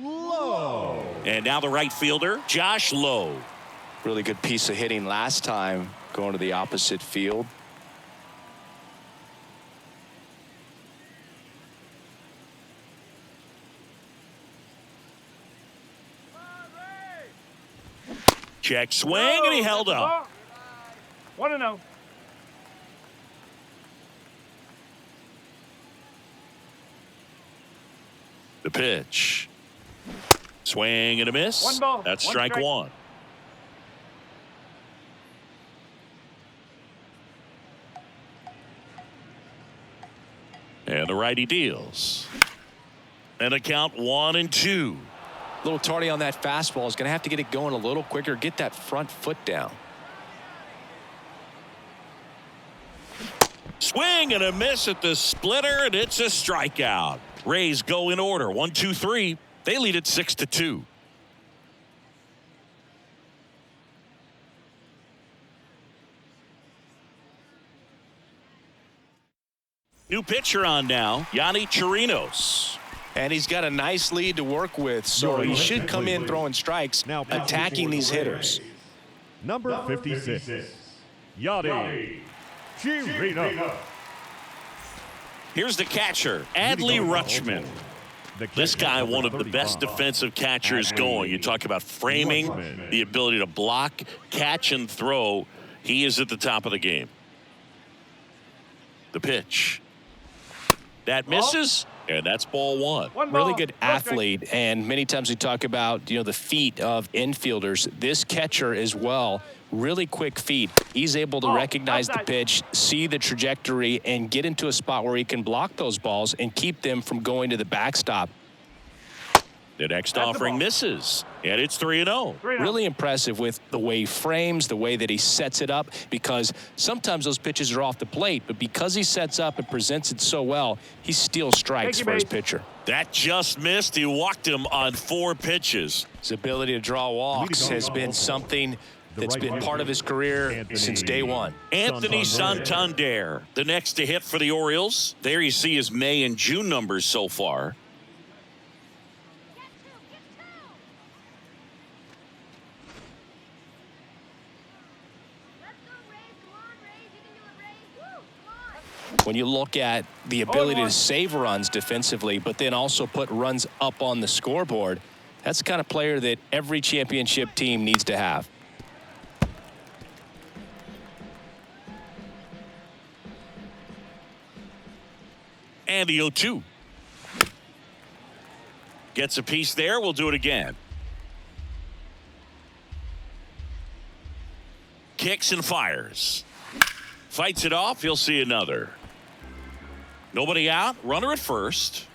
Lowe. And now the right fielder, Josh Lowe. Really good piece of hitting last time, going to the opposite field. Check swing, and he held up. 1-0. The pitch. Swing and a miss. One ball, That's one strike strike. one. And the righty deals. And a count 1-2. A little tardy on that fastball. Is going to have to get it going a little quicker. Get that front foot down. Swing and a miss at the splitter, and it's a strikeout. Rays go in order. 1, 2, 3. They lead it 6-2. New pitcher on now, Yanni Chirinos. And he's got a nice lead to work with, so he should come in throwing strikes, Now attacking these hitters. Number 56, Yadi Chirino. Here's the catcher, Adley Rutschman. This guy, one of the best defensive catchers going. You talk about framing, the ability to block, catch, and throw. He is at the top of the game. The pitch. That misses, and that's ball one. One ball, Really good one strike. athlete, and many times we talk about, the feet of infielders. This catcher as well, really quick feet. He's able to recognize the outside. pitch, see the trajectory, and get into a spot where he can block those balls and keep them from going to the backstop. The next That's the offering ball. misses, and it's 3-0. 3-0. Really impressive with the way he frames, the way that he sets it up, because sometimes those pitches are off the plate, but because he sets up and presents it so well, he steals strikes Take for your his base. pitcher. That just missed. He walked him on 4 pitches. His ability to draw walks has been something that's been part of his career since day one. Anthony Santander, the next to hit for the Orioles. There you see his May and June numbers so far. When you look at the ability to save runs defensively, but then also put runs up on the scoreboard, that's the kind of player that every championship team needs to have. And the 0-2. Gets a piece there. We'll do it again. Kicks and fires. Fights it off. He'll see another. Nobody out. Runner at first.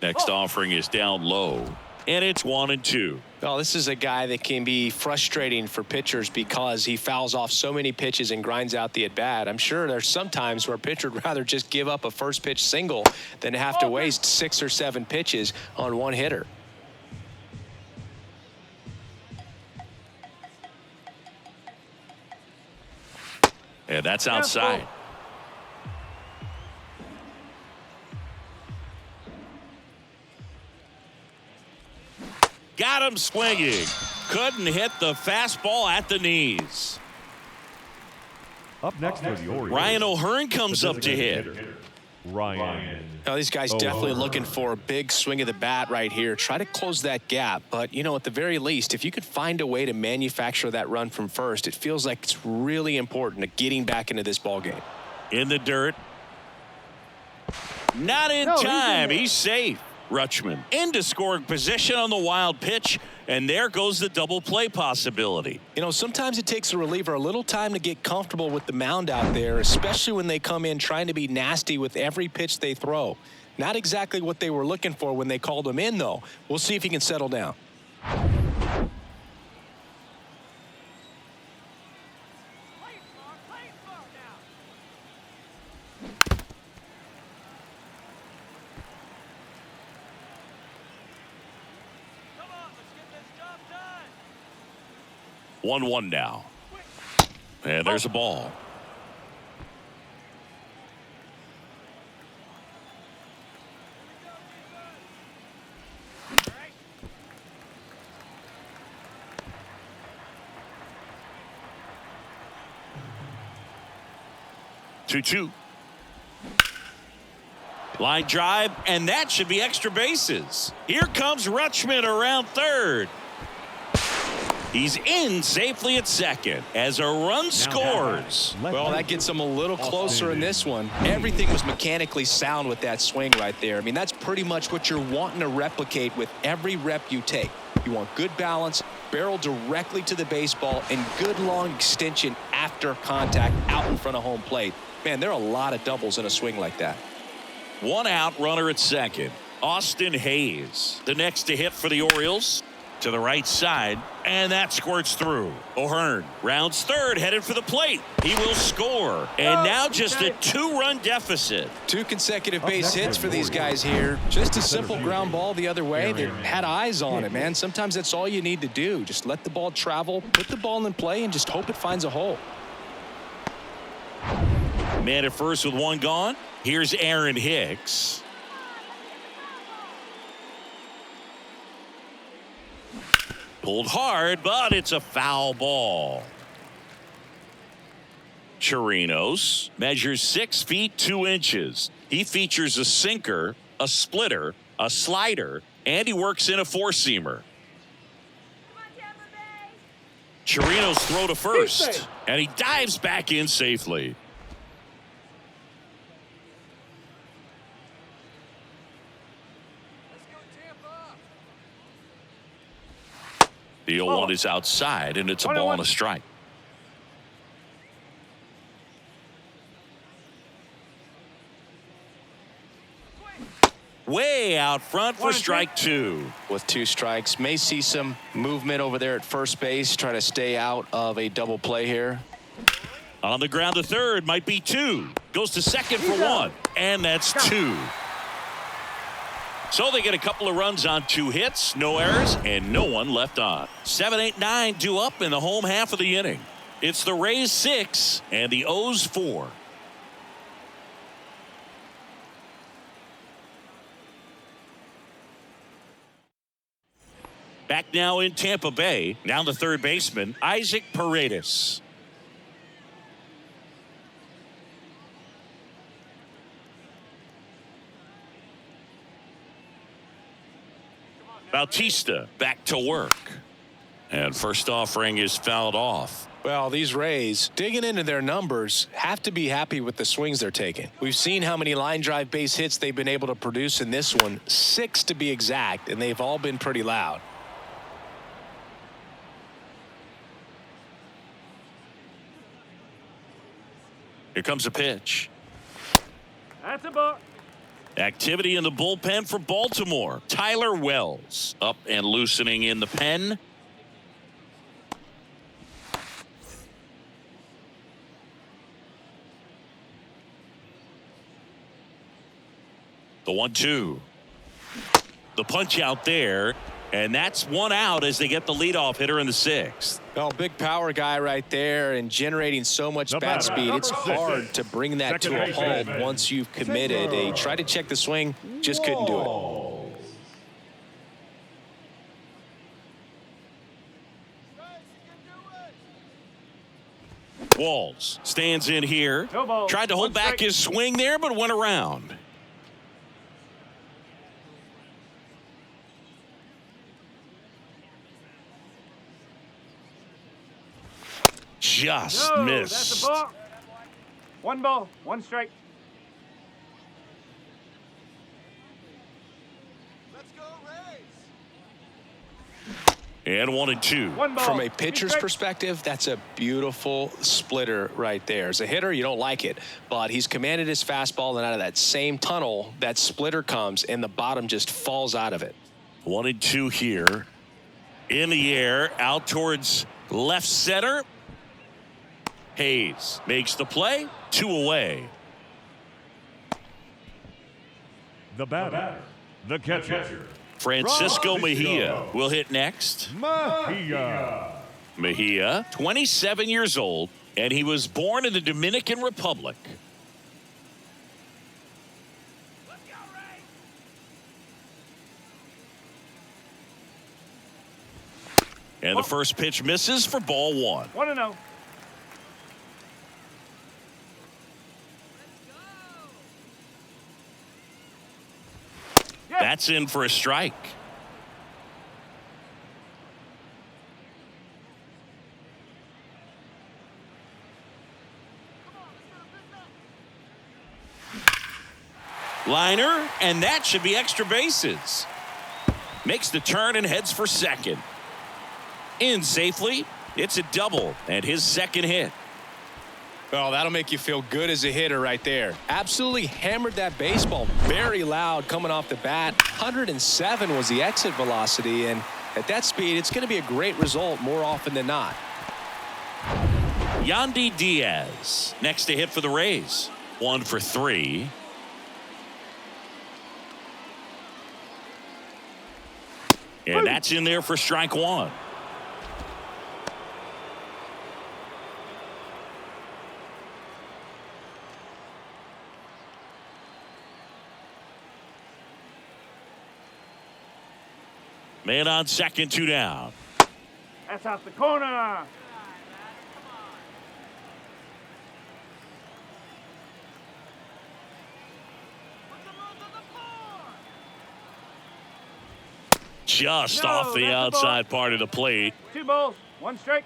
Next offering is down low. And it's 1-2. Well, this is a guy that can be frustrating for pitchers because he fouls off so many pitches and grinds out the at-bat. I'm sure there's some times where a pitcher would rather just give up a first pitch single than have to waste 6 or 7 pitches on one hitter. And that's outside. Got him swinging. Couldn't hit the fastball at the knees. Up next for the Orioles, Ryan O'Hearn comes the up to hit. designated hitter, Ryan. Now, these guys definitely looking for a big swing of the bat right here. Try to close that gap. But, you know, at the very least, if you could find a way to manufacture that run from first, it feels like it's really important to getting back into this ball game. In the dirt. Not in time. He's safe. Rutschman into scoring position on the wild pitch, and there goes the double play possibility. You know, sometimes it takes a reliever a little time to get comfortable with the mound out there, especially when they come in trying to be nasty with every pitch they throw. Not exactly what they were looking for when they called him in, though. We'll see if he can settle down. Come on, let's get this job done. 1-1 now. And there's a ball. Two. Line drive, and that should be extra bases. Here comes Rutschman around third. He's in safely at second as a run scores. Well, that gets them a little closer in this one. Everything was mechanically sound with that swing right there. I mean, that's pretty much what you're wanting to replicate with every rep you take. You want good balance, barrel directly to the baseball, and good long extension after contact out in front of home plate. Man, there are a lot of doubles in a swing like that. 1 out, runner at second. Austin Hayes, the next to hit for the Orioles. To the right side, and that squirts through. O'Hearn rounds third, headed for the plate. He will score. And now just a 2-run deficit. 2 consecutive base hits for these guys here. Just a simple ground ball the other way. They had eyes on it, man. Sometimes that's all you need to do. Just let the ball travel, put the ball in play, and just hope it finds a hole. Man at first with 1 gone. Here's Aaron Hicks. Pulled hard, but it's a foul ball. Chirinos measures 6 feet 2 inches. He features a sinker, a splitter, a slider, and he works in a 4-seamer. Chirinos throw to first, and he dives back in safely. The 0-1 is outside, and it's a ball and a strike. Way out front for strike 2. With 2 strikes, may see some movement over there at first base, try to stay out of a double play here. On the ground to third, might be 2. Goes to second for 1, and that's 2. So they get a couple of runs on 2 hits, no errors, and no one left on. 7, 8, 9 due up in the home half of the inning. It's the Rays 6 and the O's 4. Back now in Tampa Bay. Now the third baseman, Isaac Paredes. Bautista back to work. And first offering is fouled off. Well, these Rays, digging into their numbers, have to be happy with the swings they're taking. We've seen how many line drive base hits they've been able to produce in this one, 6 to be exact, and they've all been pretty loud. Here comes a pitch. That's a ball. Activity in the bullpen for Baltimore. Tyler Wells up and loosening in the pen. The 1-2. The punch out there, and that's 1 out as they get the leadoff hitter in the 6th. Well, big power guy right there and generating so much bat speed. It's hard to bring that to a halt once you've committed. He tried to check the swing, just couldn't do it. Walls stands in here. No ball. Tried to hold back his swing there, but went around. Just No, missed. that's a ball. 1 ball, 1 strike. And 1-2. 1 ball. From a 3 pitcher's strikes. perspective, that's a beautiful splitter right there. As a hitter, you don't like it, but he's commanded his fastball, and out of that same tunnel, that splitter comes, and the bottom just falls out of it. 1-2 here. In the air, out towards left center. Hayes makes the play. 2 away. The batter, the catcher, Francisco Mejia will hit next. Mejia, 27 years old, and he was born in the Dominican Republic. And the first pitch misses for ball 1. 1-0. That's in for a strike. Liner, and that should be extra bases. Makes the turn and heads for second. In safely. It's a double and his second hit. Oh, that'll make you feel good as a hitter right there. Absolutely hammered that baseball. Very loud coming off the bat. 107 was the exit velocity, and at that speed, it's going to be a great result more often than not. Yandy Diaz next to hit for the Rays. 1 for 3. And that's in there for strike 1. Man on second, 2 down. That's out the corner. Just No, off the that's a outside part of the plate. 2 balls, 1 strike.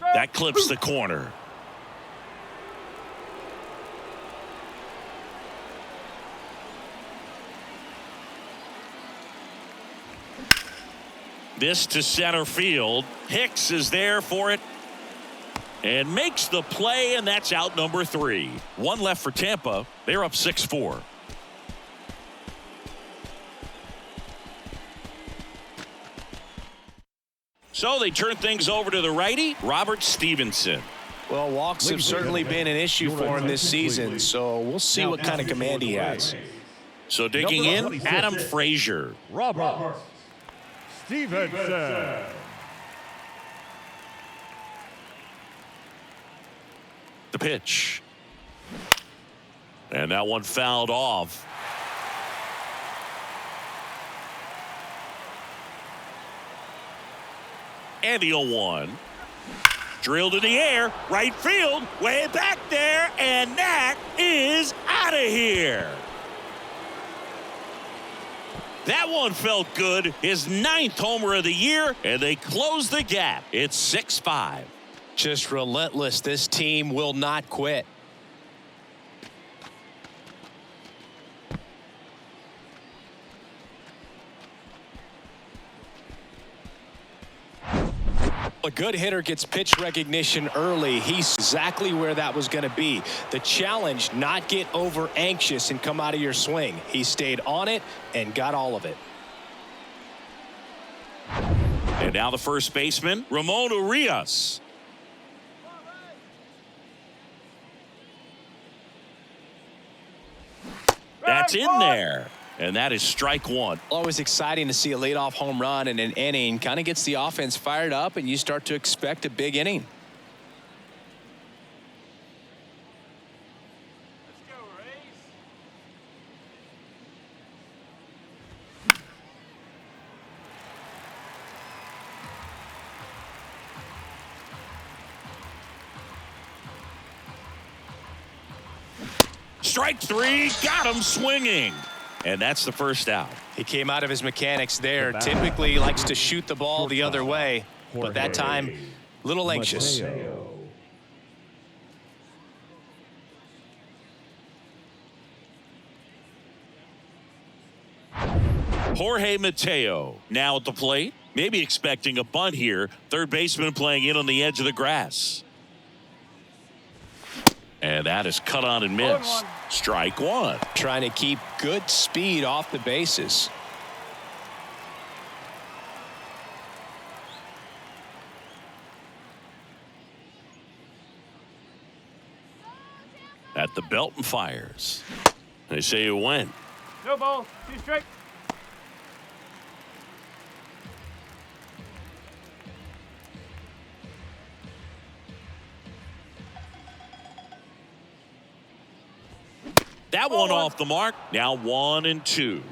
That clips the corner. This to center field. Hicks is there for it and makes the play, and that's out number 3. 1 left for Tampa. They're up 6-4. So they turn things over to the righty, Robert Stevenson. Well, walks have certainly been an issue for him this season, so we'll see what kind of command he has. So digging in, Adam Frazier. Robert Stevenson. The pitch. And that one fouled off. And the 0-1. Drilled in the air, right field, way back there, and that is out of here. That one felt good. His 9th homer of the year, and they close the gap. It's 6-5. Just relentless. This team will not quit. A good hitter gets pitch recognition early. He's exactly where that was going to be. The challenge, not get over anxious and come out of your swing. He stayed on it and got all of it. And now the first baseman, Ramon Urias. That's in there. And that is strike 1. Always exciting to see a leadoff home run in an inning. Kind of gets the offense fired up, and you start to expect a big inning. Let's go, Rays. Strike three. Got him swinging. And that's the first out. He came out of his mechanics there. Typically he likes to shoot the ball the other way, but that time, a little anxious. Jorge Mateo now at the plate. Maybe expecting a bunt here. Third baseman playing in on the edge of the grass. And that is cut on and missed. Strike one. Trying to keep good speed off the bases. At the belt and fires. They say you win. No ball. 2 strike. That one off the mark. Now 1-2.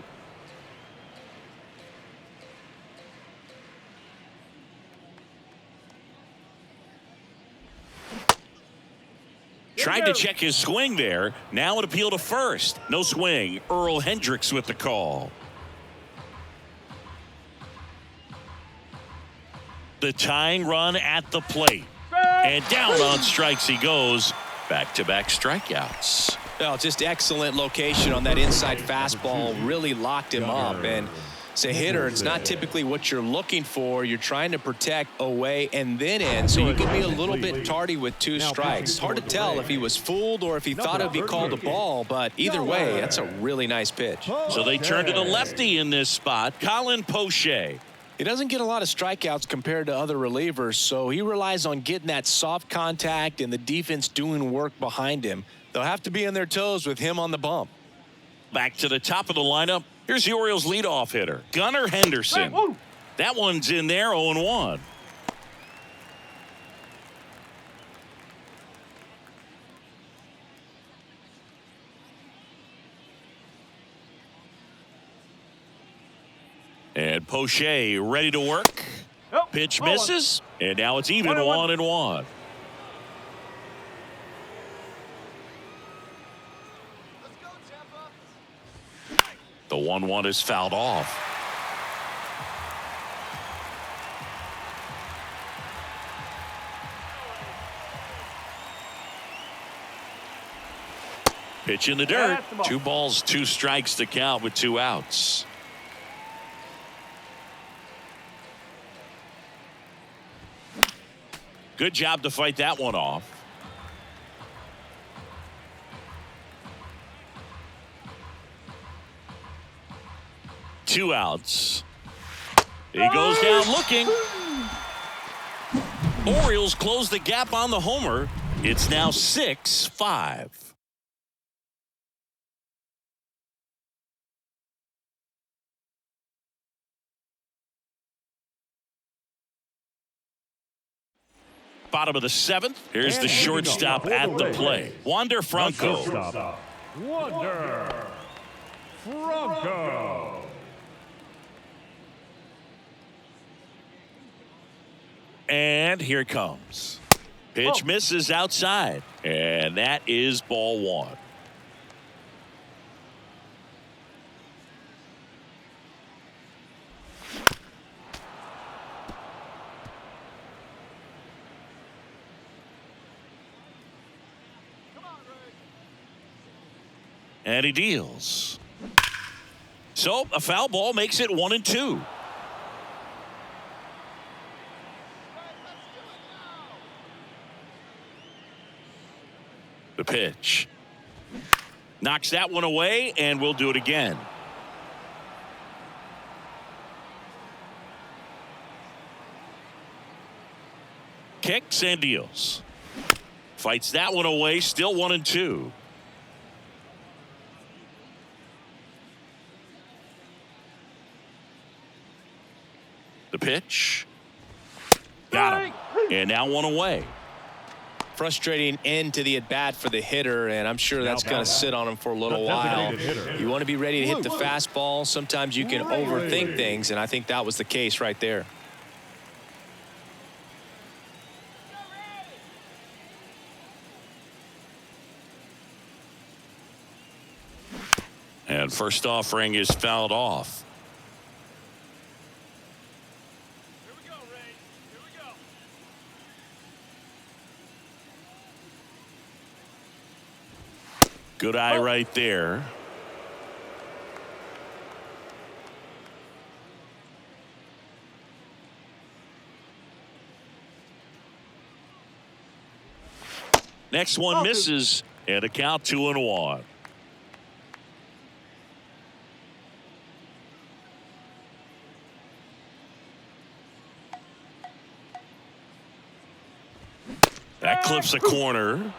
Tried to check his swing there. Now an appeal to first. No swing. Earl Hendricks with the call. The tying run at the plate. And down on strikes he goes. Back-to-back strikeouts. Well, just excellent location on that inside fastball. Really locked him up. And as a hitter, it's not typically what you're looking for. You're trying to protect away and then in, so you can be a little bit tardy with 2 strikes. Hard to tell if he was fooled or if he thought it would be called a ball, but either way, that's a really nice pitch. So they turn to the lefty in this spot, Colin Poche. He doesn't get a lot of strikeouts compared to other relievers, so he relies on getting that soft contact and the defense doing work behind him. They'll have to be on their toes with him on the bump. Back to the top of the lineup. Here's the Orioles leadoff hitter, Gunnar Henderson. That one's in there, 0-1. And Poche ready to work. Pitch misses, and now it's even 1-1. The 1-1 is fouled off. Pitch in the dirt. 2 balls, 2 strikes to count with 2 outs. Good job to fight that one off. Two outs. He goes down looking. Orioles close the gap on the homer. It's now 6-5. Bottom of the 7th. Here's the shortstop at the plate, Wander Franco. Wander Franco. And here it comes. Pitch misses outside. And that is ball 1. And he deals. So a foul ball makes it 1-2. The pitch. Knocks that one away, and we'll do it again. Kicks and deals. Fights that one away, still 1-2. The pitch. Got him. And now 1 away. Frustrating end to the at-bat for the hitter, and I'm sure that's going to sit on him for a little while. You want to be ready to hit the fastball. Sometimes you can overthink things, and I think that was the case right there. And first offering is fouled off. Here we go, Ray. Here we go. Good eye right there. Next one misses, and a count 2-1. That clips a corner.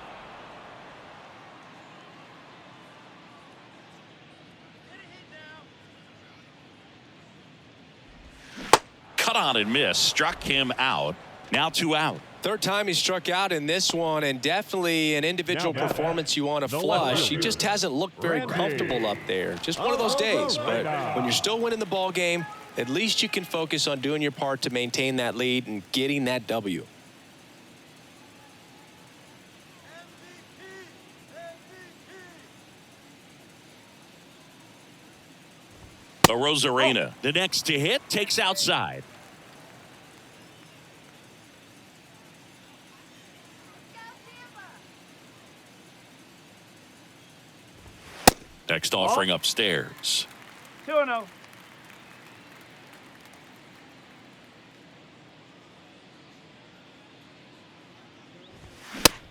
Cut on and miss. Struck him out. Now 2 out. Third time he struck out in this one, and definitely an individual performance you want to flush. He just hasn't looked very comfortable up there. Just one of those days. But when you're still winning the ball game, at least you can focus on doing your part to maintain that lead and getting that W. Rosarena, the next to hit, takes outside. Next offering upstairs. 2-0.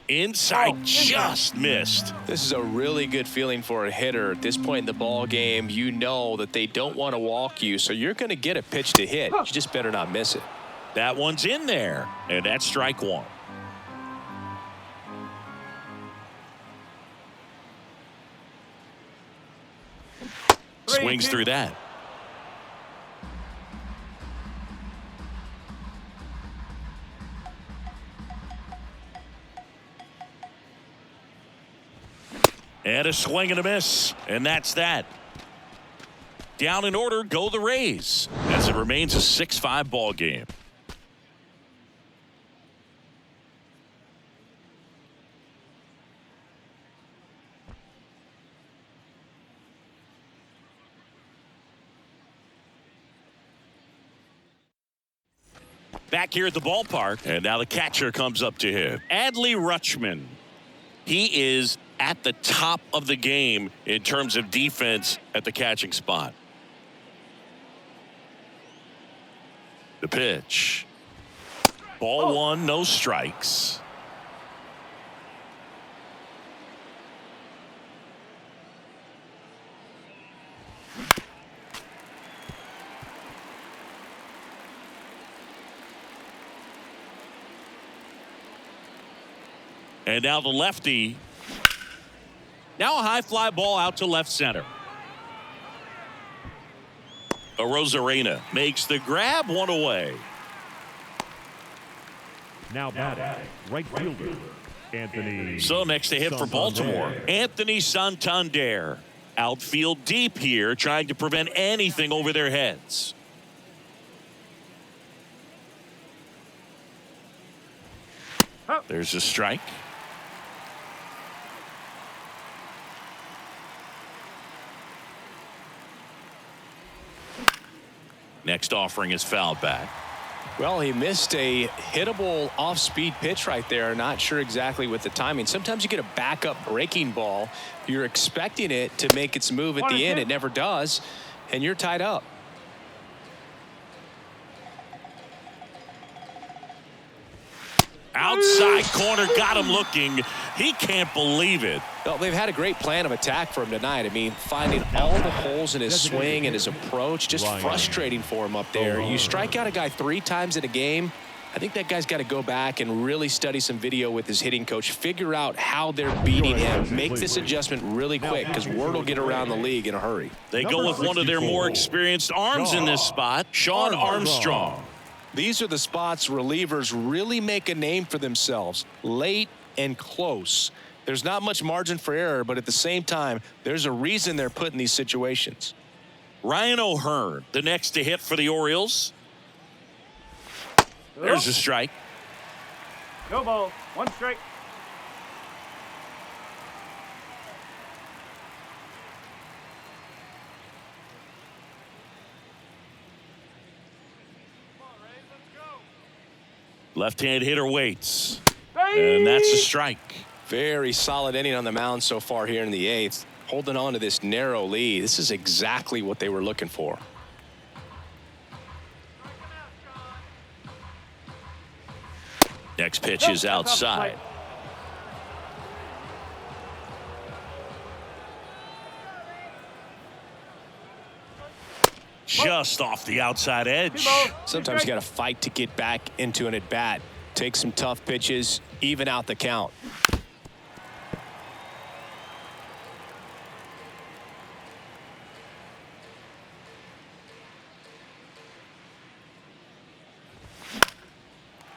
Inside, just missed. This is a really good feeling for a hitter. At this point in the ball game, you know that they don't want to walk you, so you're going to get a pitch to hit. You just better not miss it. That one's in there, and that's strike one. Swings through that. And a swing and a miss, and that's that. Down in order go the Rays, as it remains a 6-5 ball game. Back here at the ballpark, and now the catcher comes up to him. Adley Rutschman. He is at the top of the game in terms of defense at the catching spot. The pitch. Ball one, no strikes. And now the lefty. Now a high fly ball out to left center. Rosarena makes the grab, one away. Now batting, right fielder, Anthony. So next to hit for Baltimore, Anthony Santander. Outfield deep here, trying to prevent anything over their heads. There's a strike. Next offering is fouled back. Well, he missed a hittable off-speed pitch right there. Not sure exactly with the timing. Sometimes you get a backup breaking ball. You're expecting it to make its move at the end. It never does, and you're tied up. Outside corner, got him looking. He can't believe it. Well, they've had a great plan of attack for him tonight. I mean, finding all the holes in his swing and his approach, just frustrating for him up there. You strike out a guy 3 times in a game, I think that guy's got to go back and really study some video with his hitting coach, figure out how they're beating him, make this adjustment really quick, because word will get around the league in a hurry. They go with one of their more experienced arms in this spot, Sean Armstrong. These are the spots relievers really make a name for themselves, late and close. There's not much margin for error, but at the same time, there's a reason they're put in these situations. Ryan O'Hearn, the next to hit for the Orioles. There's a strike. No ball. 1 strike. Left-hand hitter waits. And that's a strike. Very solid inning on the mound so far here in the 8th. Holding on to this narrow lead. This is exactly what they were looking for. Next pitch is outside. Just off the outside edge. Sometimes you got to fight to get back into an at-bat. Take some tough pitches, even out the count.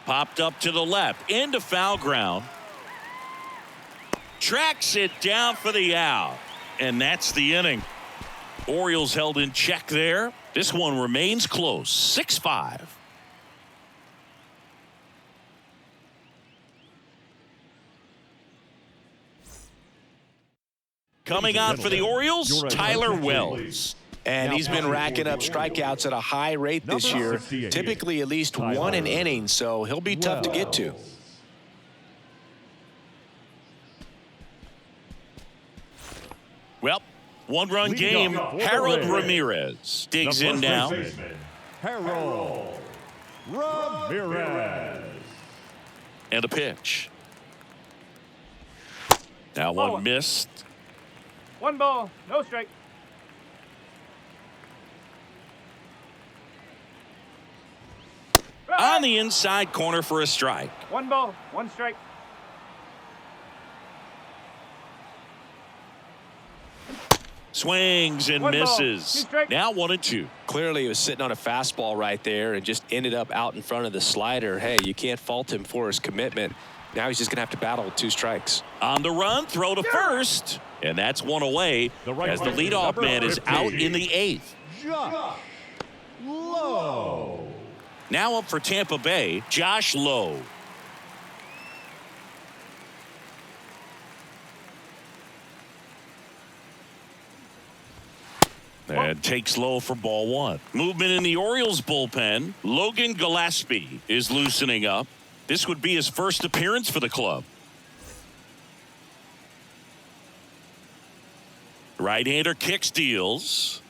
Popped up to the left, into foul ground. Tracks it down for the out. And that's the inning. Orioles held in check there. This one remains close, 6-5. Coming on for the Orioles, Tyler Wells. And he's been racking up strikeouts at a high rate this year, typically at least one an inning, so he'll be tough to get to. Well, one-run game. Harold Ramirez digs in now. Harold Ramirez. And a pitch. Now one missed. 1 ball, no strike. On the inside corner for a strike. 1 ball, 1 strike. Swings and misses. Now 1-2. Clearly he was sitting on a fastball right there and just ended up out in front of the slider. Hey, you can't fault him for his commitment. Now he's just going to have to battle with 2 strikes. On the run, throw to first. And that's one away as the leadoff man is out in the 8th. Josh Lowe. Now up for Tampa Bay, Josh Lowe. And takes low for ball 1. Movement in the Orioles bullpen. Logan Gillespie is loosening up. This would be his first appearance for the club. Right-hander kicks, deals.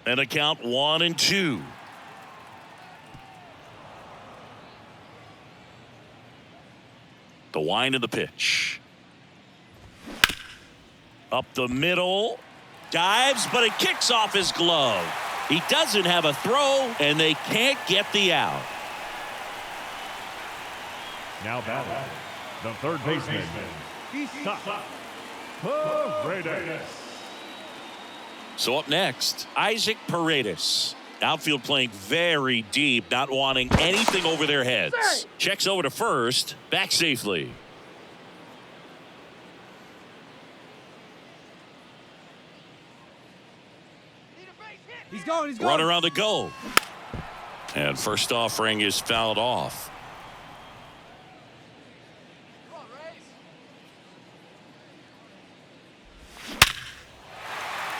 And a count 1-2. The wind of the pitch. Up the middle. Dives, but it kicks off his glove. He doesn't have a throw, and they can't get the out. Now batting, the third baseman, Isa Paredes. So up next, Isaac Paredes. Outfield playing very deep, not wanting anything over their heads. Checks over to first, back safely. He's going. Runner on the go. And first offering is fouled off.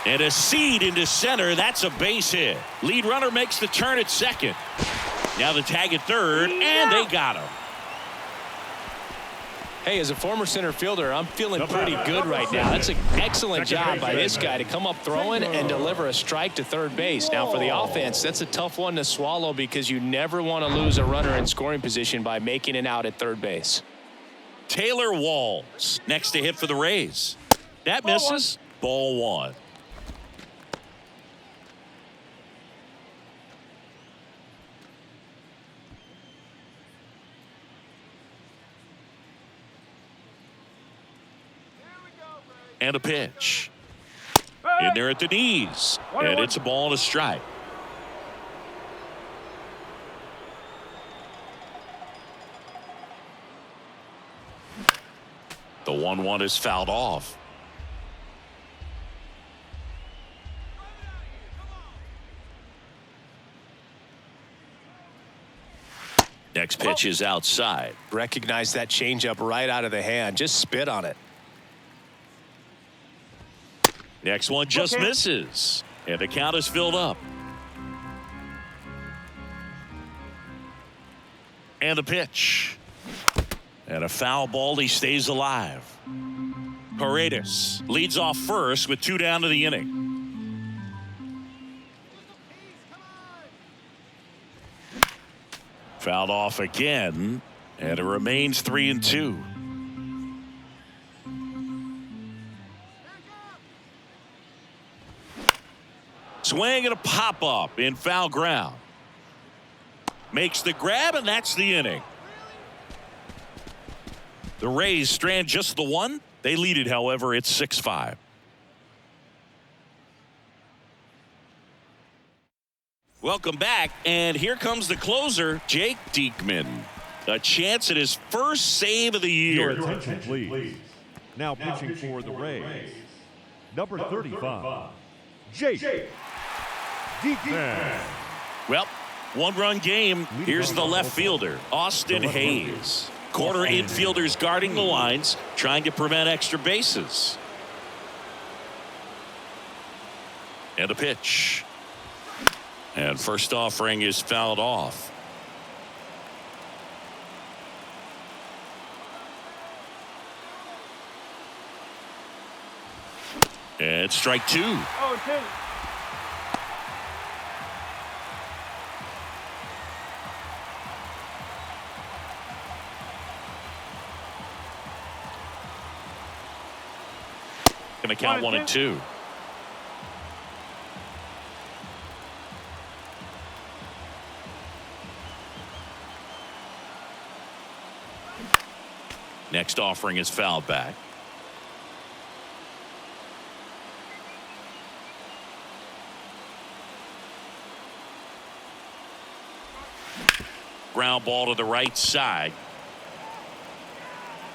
And a seed into center. That's a base hit. Lead runner makes the turn at second. Now the tag at third, and they got him. Hey, as a former center fielder, I'm feeling pretty good right now. That's an excellent job by this guy to come up throwing and deliver a strike to third base. Now for the offense, that's a tough one to swallow because you never want to lose a runner in scoring position by making it out at third base. Taylor Walls next to hit for the Rays. That misses. Ball 1. And a pitch. In there at the knees. And it's a ball and a strike. The 1-1 is fouled off. Next pitch is outside. Recognize that changeup right out of the hand. Just spit on it. Next one just Okay. misses. And the count is filled up. And the pitch. And a foul ball. He stays alive. Paredes leads off first with 2 down to the inning. Fouled off again. And it remains 3-2. Swing and a pop-up in foul ground. Makes the grab, and that's the inning. The Rays strand just the one. They lead it, however, it's 6-5. Welcome back, and here comes the closer, Jake Diekman. A chance at his first save of the Your year. attention, please. Now pitching for the Rays, number 35, Jake Diekman. Well, one-run game. Here's the left fielder, Austin Hayes. Corner infielders guarding the lines, trying to prevent extra bases. And a pitch. And first offering is fouled off. And strike 2. 0-2. Going to count 1 and 2. Next offering is fouled back. Ground ball to the right side.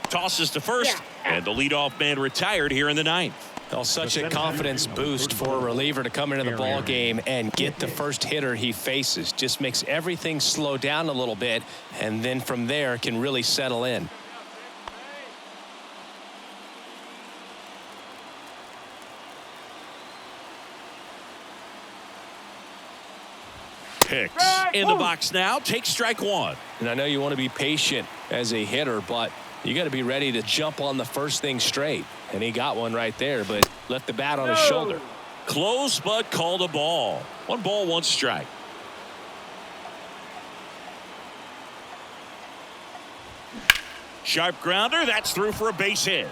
Tosses to first, and the leadoff man retired here in the 9th. Well, such a confidence boost for a reliever to come into the ball game and get the first hitter he faces. Just makes everything slow down a little bit, and then from there can really settle in. Picks in the box now. Takes strike 1. And I know you want to be patient as a hitter, but you got to be ready to jump on the first thing straight. And he got one right there, but left the bat on his shoulder. Close, but called a ball. 1 ball, 1 strike. Sharp grounder. That's through for a base hit.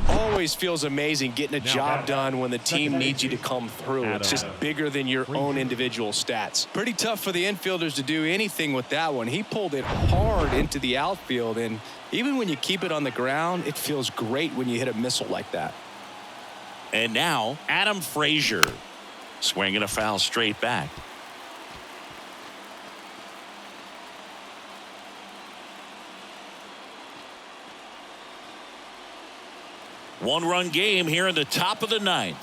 Always feels amazing getting a job done when the team needs you to come through. It's just bigger than your own individual stats. Pretty tough for the infielders to do anything with that one. He pulled it hard into the outfield, and even when you keep it on the ground, it feels great when you hit a missile like that. And now Adam Frazier swinging a foul straight back. One-run game here in the top of the 9th.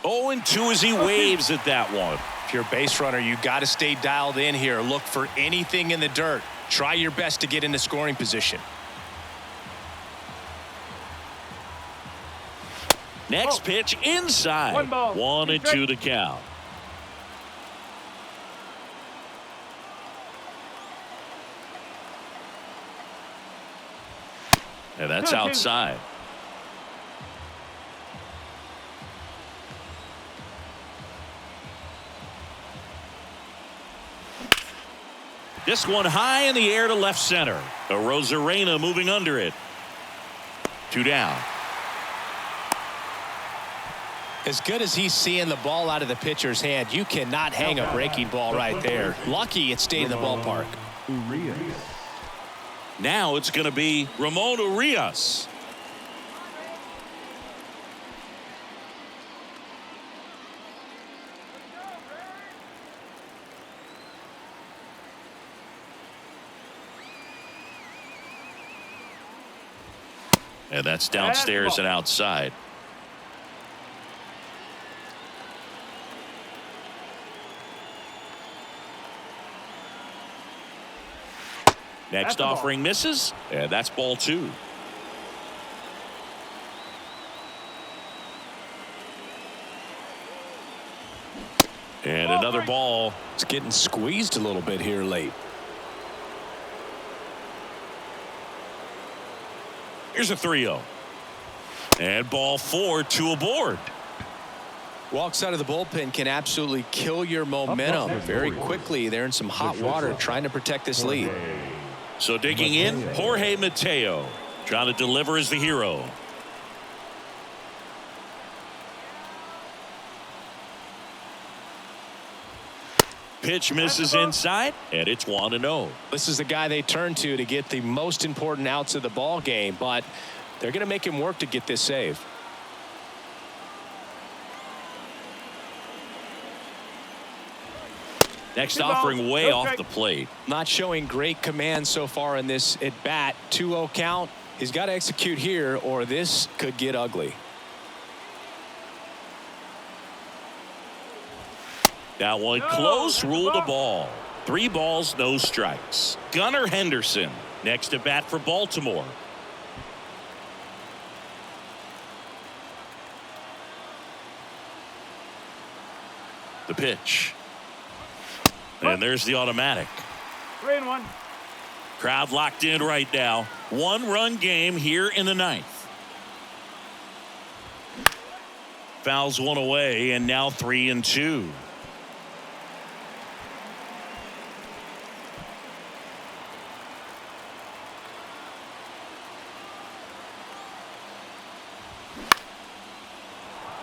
Oh, and 2 as he waves at that one. If you're a base runner, you got to stay dialed in here. Look for anything in the dirt. Try your best to get into scoring position. Next pitch inside. 1 ball. 1 and 2 to count. And that's outside. This one high in the air to left center. Rosarena moving under it. 2 down. As good as he's seeing the ball out of the pitcher's hand, you cannot hang a breaking ball right there. Lucky it stayed in the ballpark. Now it's going to be Ramon Urias. And that's downstairs and outside. Next offering misses, and that's ball 2. And another ball. It's getting squeezed a little bit here late. Here's a 3-0. And ball 4, 2 aboard. Walks out of the bullpen can absolutely kill your momentum very quickly. They're in some hot water trying to protect this lead. So digging in, Jorge Mateo trying to deliver as the hero. Pitch misses inside, and it's 1-0. This is the guy they turn to get the most important outs of the ball game, but they're going to make him work to get this save. Next offering way off the plate. Not showing great command so far in this at bat. 2-0 count. He's got to execute here or this could get ugly. That one close, ruled a ball. 3 balls, no strikes. Gunnar Henderson next to bat for Baltimore. The pitch. And there's the automatic. 3-1. Crowd locked in right now. 1-run game here in the 9th. Fouls one away, and now 3-2.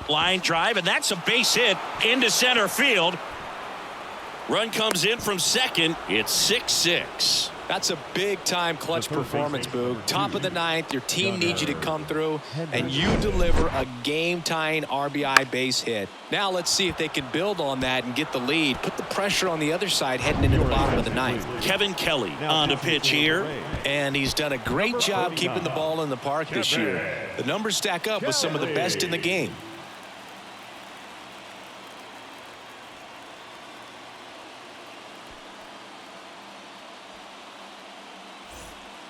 Line drive, and that's a base hit into center field. Run comes in from second. It's 6-6. That's a big-time clutch performance, Boog. Top of the 9th, your team needs you to come through, and you deliver a game-tying RBI base hit. Now let's see if they can build on that and get the lead. Put the pressure on the other side heading into the bottom of the 9th. Kevin Kelly on the pitch here. And he's done a great job keeping the ball in the park this year. The numbers stack up with some of the best in the game.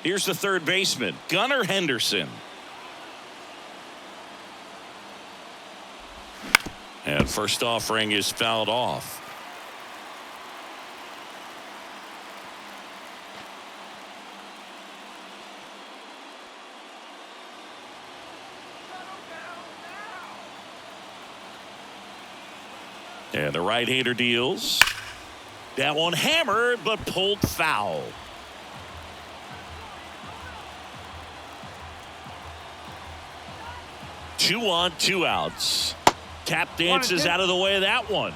Here's the third baseman, Gunnar Henderson. And first offering is fouled off. And the right-hander deals. That one hammered, but pulled foul. Two on, 2 outs. Tap dances out of the way of that one.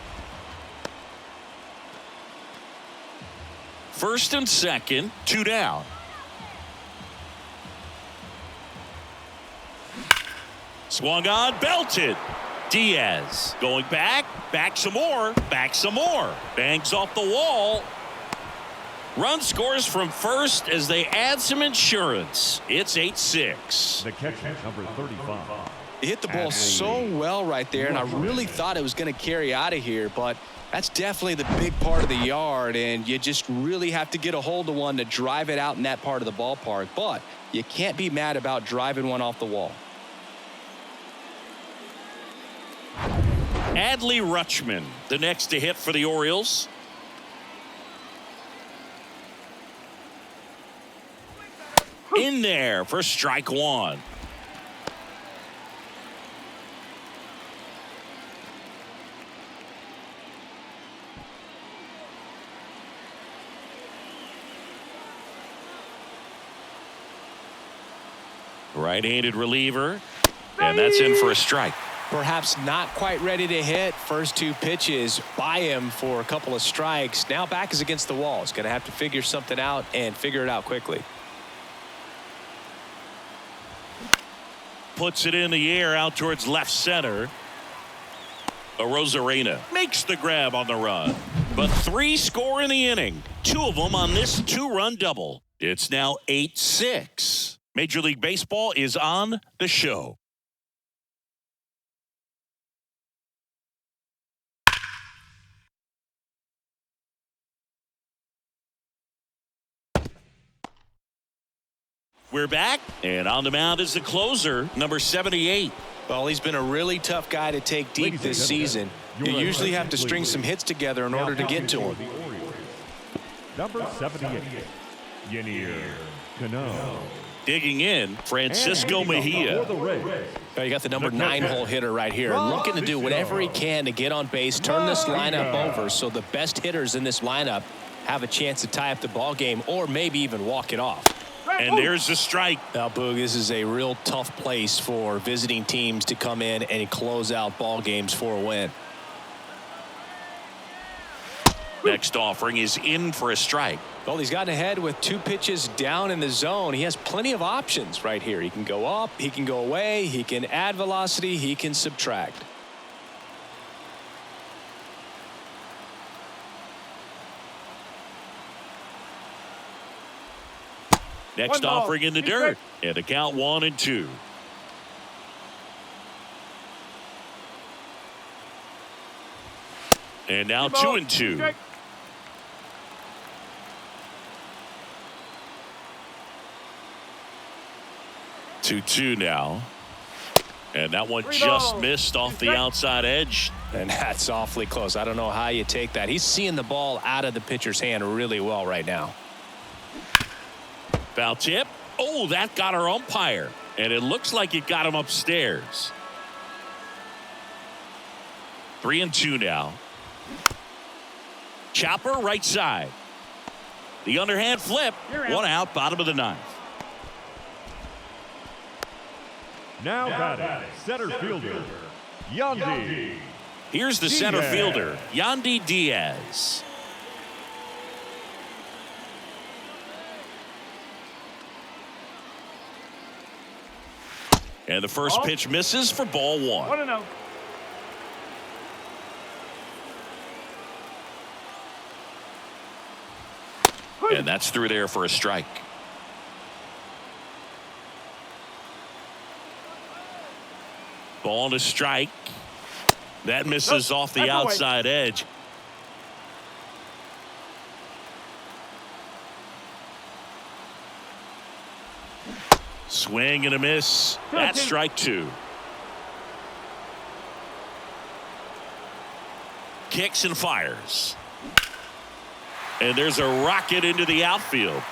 First and second, 2 down. Swung on, belted. Diaz going back some more, bangs off the wall. Run scores from first as they add some insurance. It's 8-6. The catcher, number 35. He hit the ball so well right there, and I really thought it was going to carry out of here, but that's definitely the big part of the yard, and you just really have to get a hold of one to drive it out in that part of the ballpark. But you can't be mad about driving one off the wall. Adley Rutschman, the next to hit for the Orioles. In there for strike 1. Right-handed reliever, and that's in for a strike. Perhaps not quite ready to hit. First 2 pitches by him for a couple of strikes. Now back is against the wall. He's going to have to figure something out and figure it out quickly. Puts it in the air out towards left center. Rosarena makes the grab on the run, but 3 score in the inning. 2 of them on this 2-run double. It's now 8-6. Major League Baseball is on the show. We're back, and on the mound is the closer, number 78. Well, he's been a really tough guy to take deep this season. You usually have to string some hits together in order to get to him. Number 78, Yenier Cano. Digging in, Francisco Mejia. You got the number 9 hole hitter right here, looking to do whatever he can to get on base, turn this lineup over so the best hitters in this lineup have a chance to tie up the ball game or maybe even walk it off. And there's the strike. Now, Boog, this is a real tough place for visiting teams to come in and close out ball games for a win. Next offering is in for a strike. Well, he's gotten ahead with 2 pitches down in the zone. He has plenty of options right here. He can go up, he can go away, he can add velocity, he can subtract. Next offering in the dirt. And the count 1-2. And now 2-2. 2-2 now. And that one just missed off the outside edge. And that's awfully close. I don't know how you take that. He's seeing the ball out of the pitcher's hand really well right now. Foul tip. Oh, that got our umpire. And it looks like it got him upstairs. 3-2 now. Chopper right side. The underhand flip. 1 out, bottom of the 9th. Now batting, center fielder, Yandy. Here's the center fielder, Yandy Diaz. And the first pitch misses for ball 1. 1-0. And that's through there for a strike. Ball to strike. That misses off the outside edge. Swing and a miss. That's strike 2. Kicks and fires. And there's a rocket into the outfield.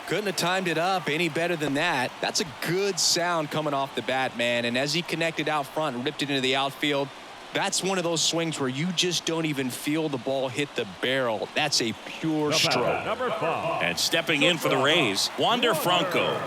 Couldn't have timed it up any better than that. That's a good sound coming off the bat, man. And as he connected out front and ripped it into the outfield, that's one of those swings where you just don't even feel the ball hit the barrel. That's a pure stroke. Number 5. And stepping in for the Rays, Wander Franco.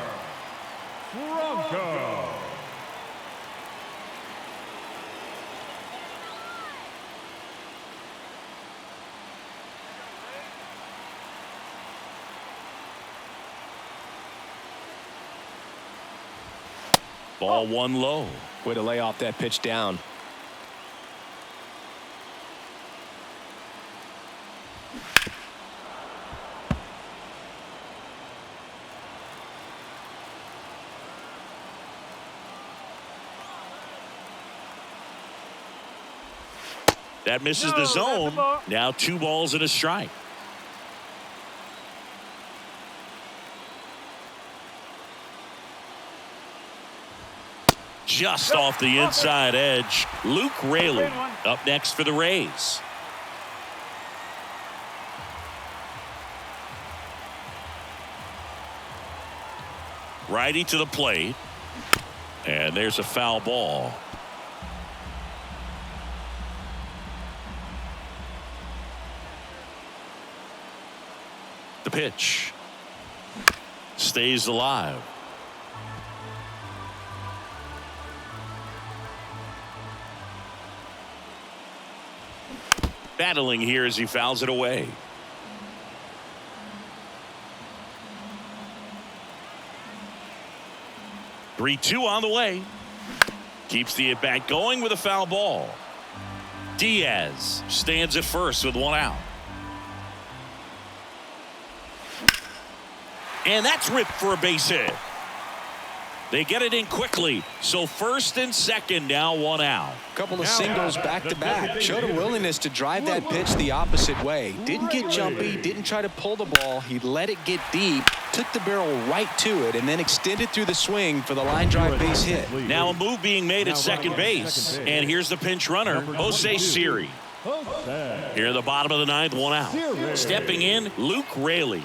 Ball 1 low. Way to lay off that pitch down. That misses the zone. Now 2 balls and a strike. Just off the inside edge. Luke Raley up next for the Rays. Righty to the plate. And there's a foul ball. The pitch stays alive. Battling here as he fouls it away. Three-2 on the way. Keeps the at-bat going with a foul ball. Diaz stands at first with 1 out. And that's ripped for a base hit. They get it in quickly. So first and second, now one out. Couple of singles back-to-back. Showed a willingness to drive that pitch the opposite way. Didn't get jumpy, didn't try to pull the ball. He let it get deep, took the barrel right to it, and then extended through the swing for the line drive base hit. Now a move being made at second base. And here's the pinch runner, Jose Siri. Here in the bottom of the ninth, one out. Stepping in, Luke Raley.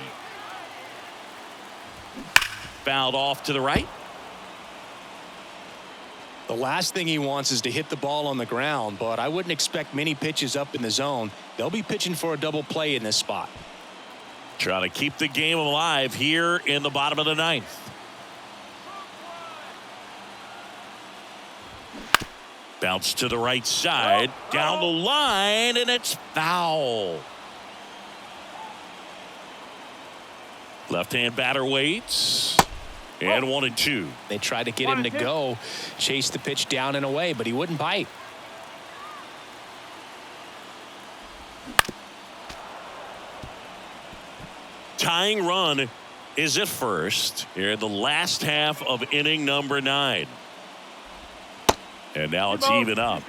Fouled off to the right. The last thing he wants is to hit the ball on the ground, but I wouldn't expect many pitches up in the zone. They'll be pitching for a double play in this spot. Trying to keep the game alive here in the bottom of the ninth. Bounce to the right side, down the line, and it's foul. Left-hand batter waits. And 1-2. They tried to get him to go, chase the pitch down and away, but he wouldn't bite. Tying run is at first here in the last half of inning number 9. And now it's even up.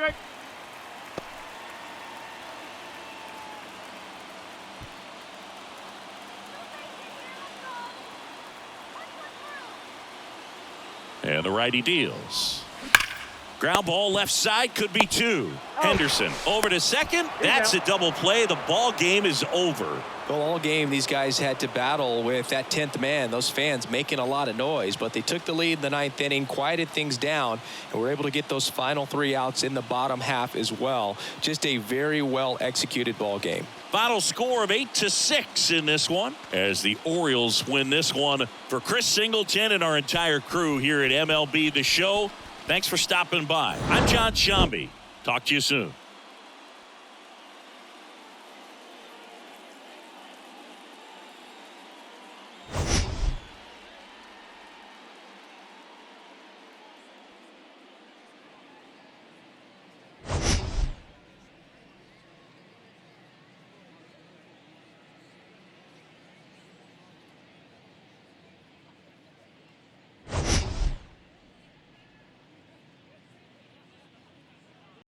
And the righty deals. Ground ball left side, could be 2. Henderson over to second. That's a double play. The ball game is over. Well, all game these guys had to battle with that 10th man. Those fans making a lot of noise, but they took the lead in the 9th inning, quieted things down, and were able to get those final 3 outs in the bottom half as well. Just a very well executed ball game. Final score of 8-6 in this one as the Orioles win this one. For Chris Singleton and our entire crew here at MLB The Show, thanks for stopping by. I'm John Shambi. Talk to you soon.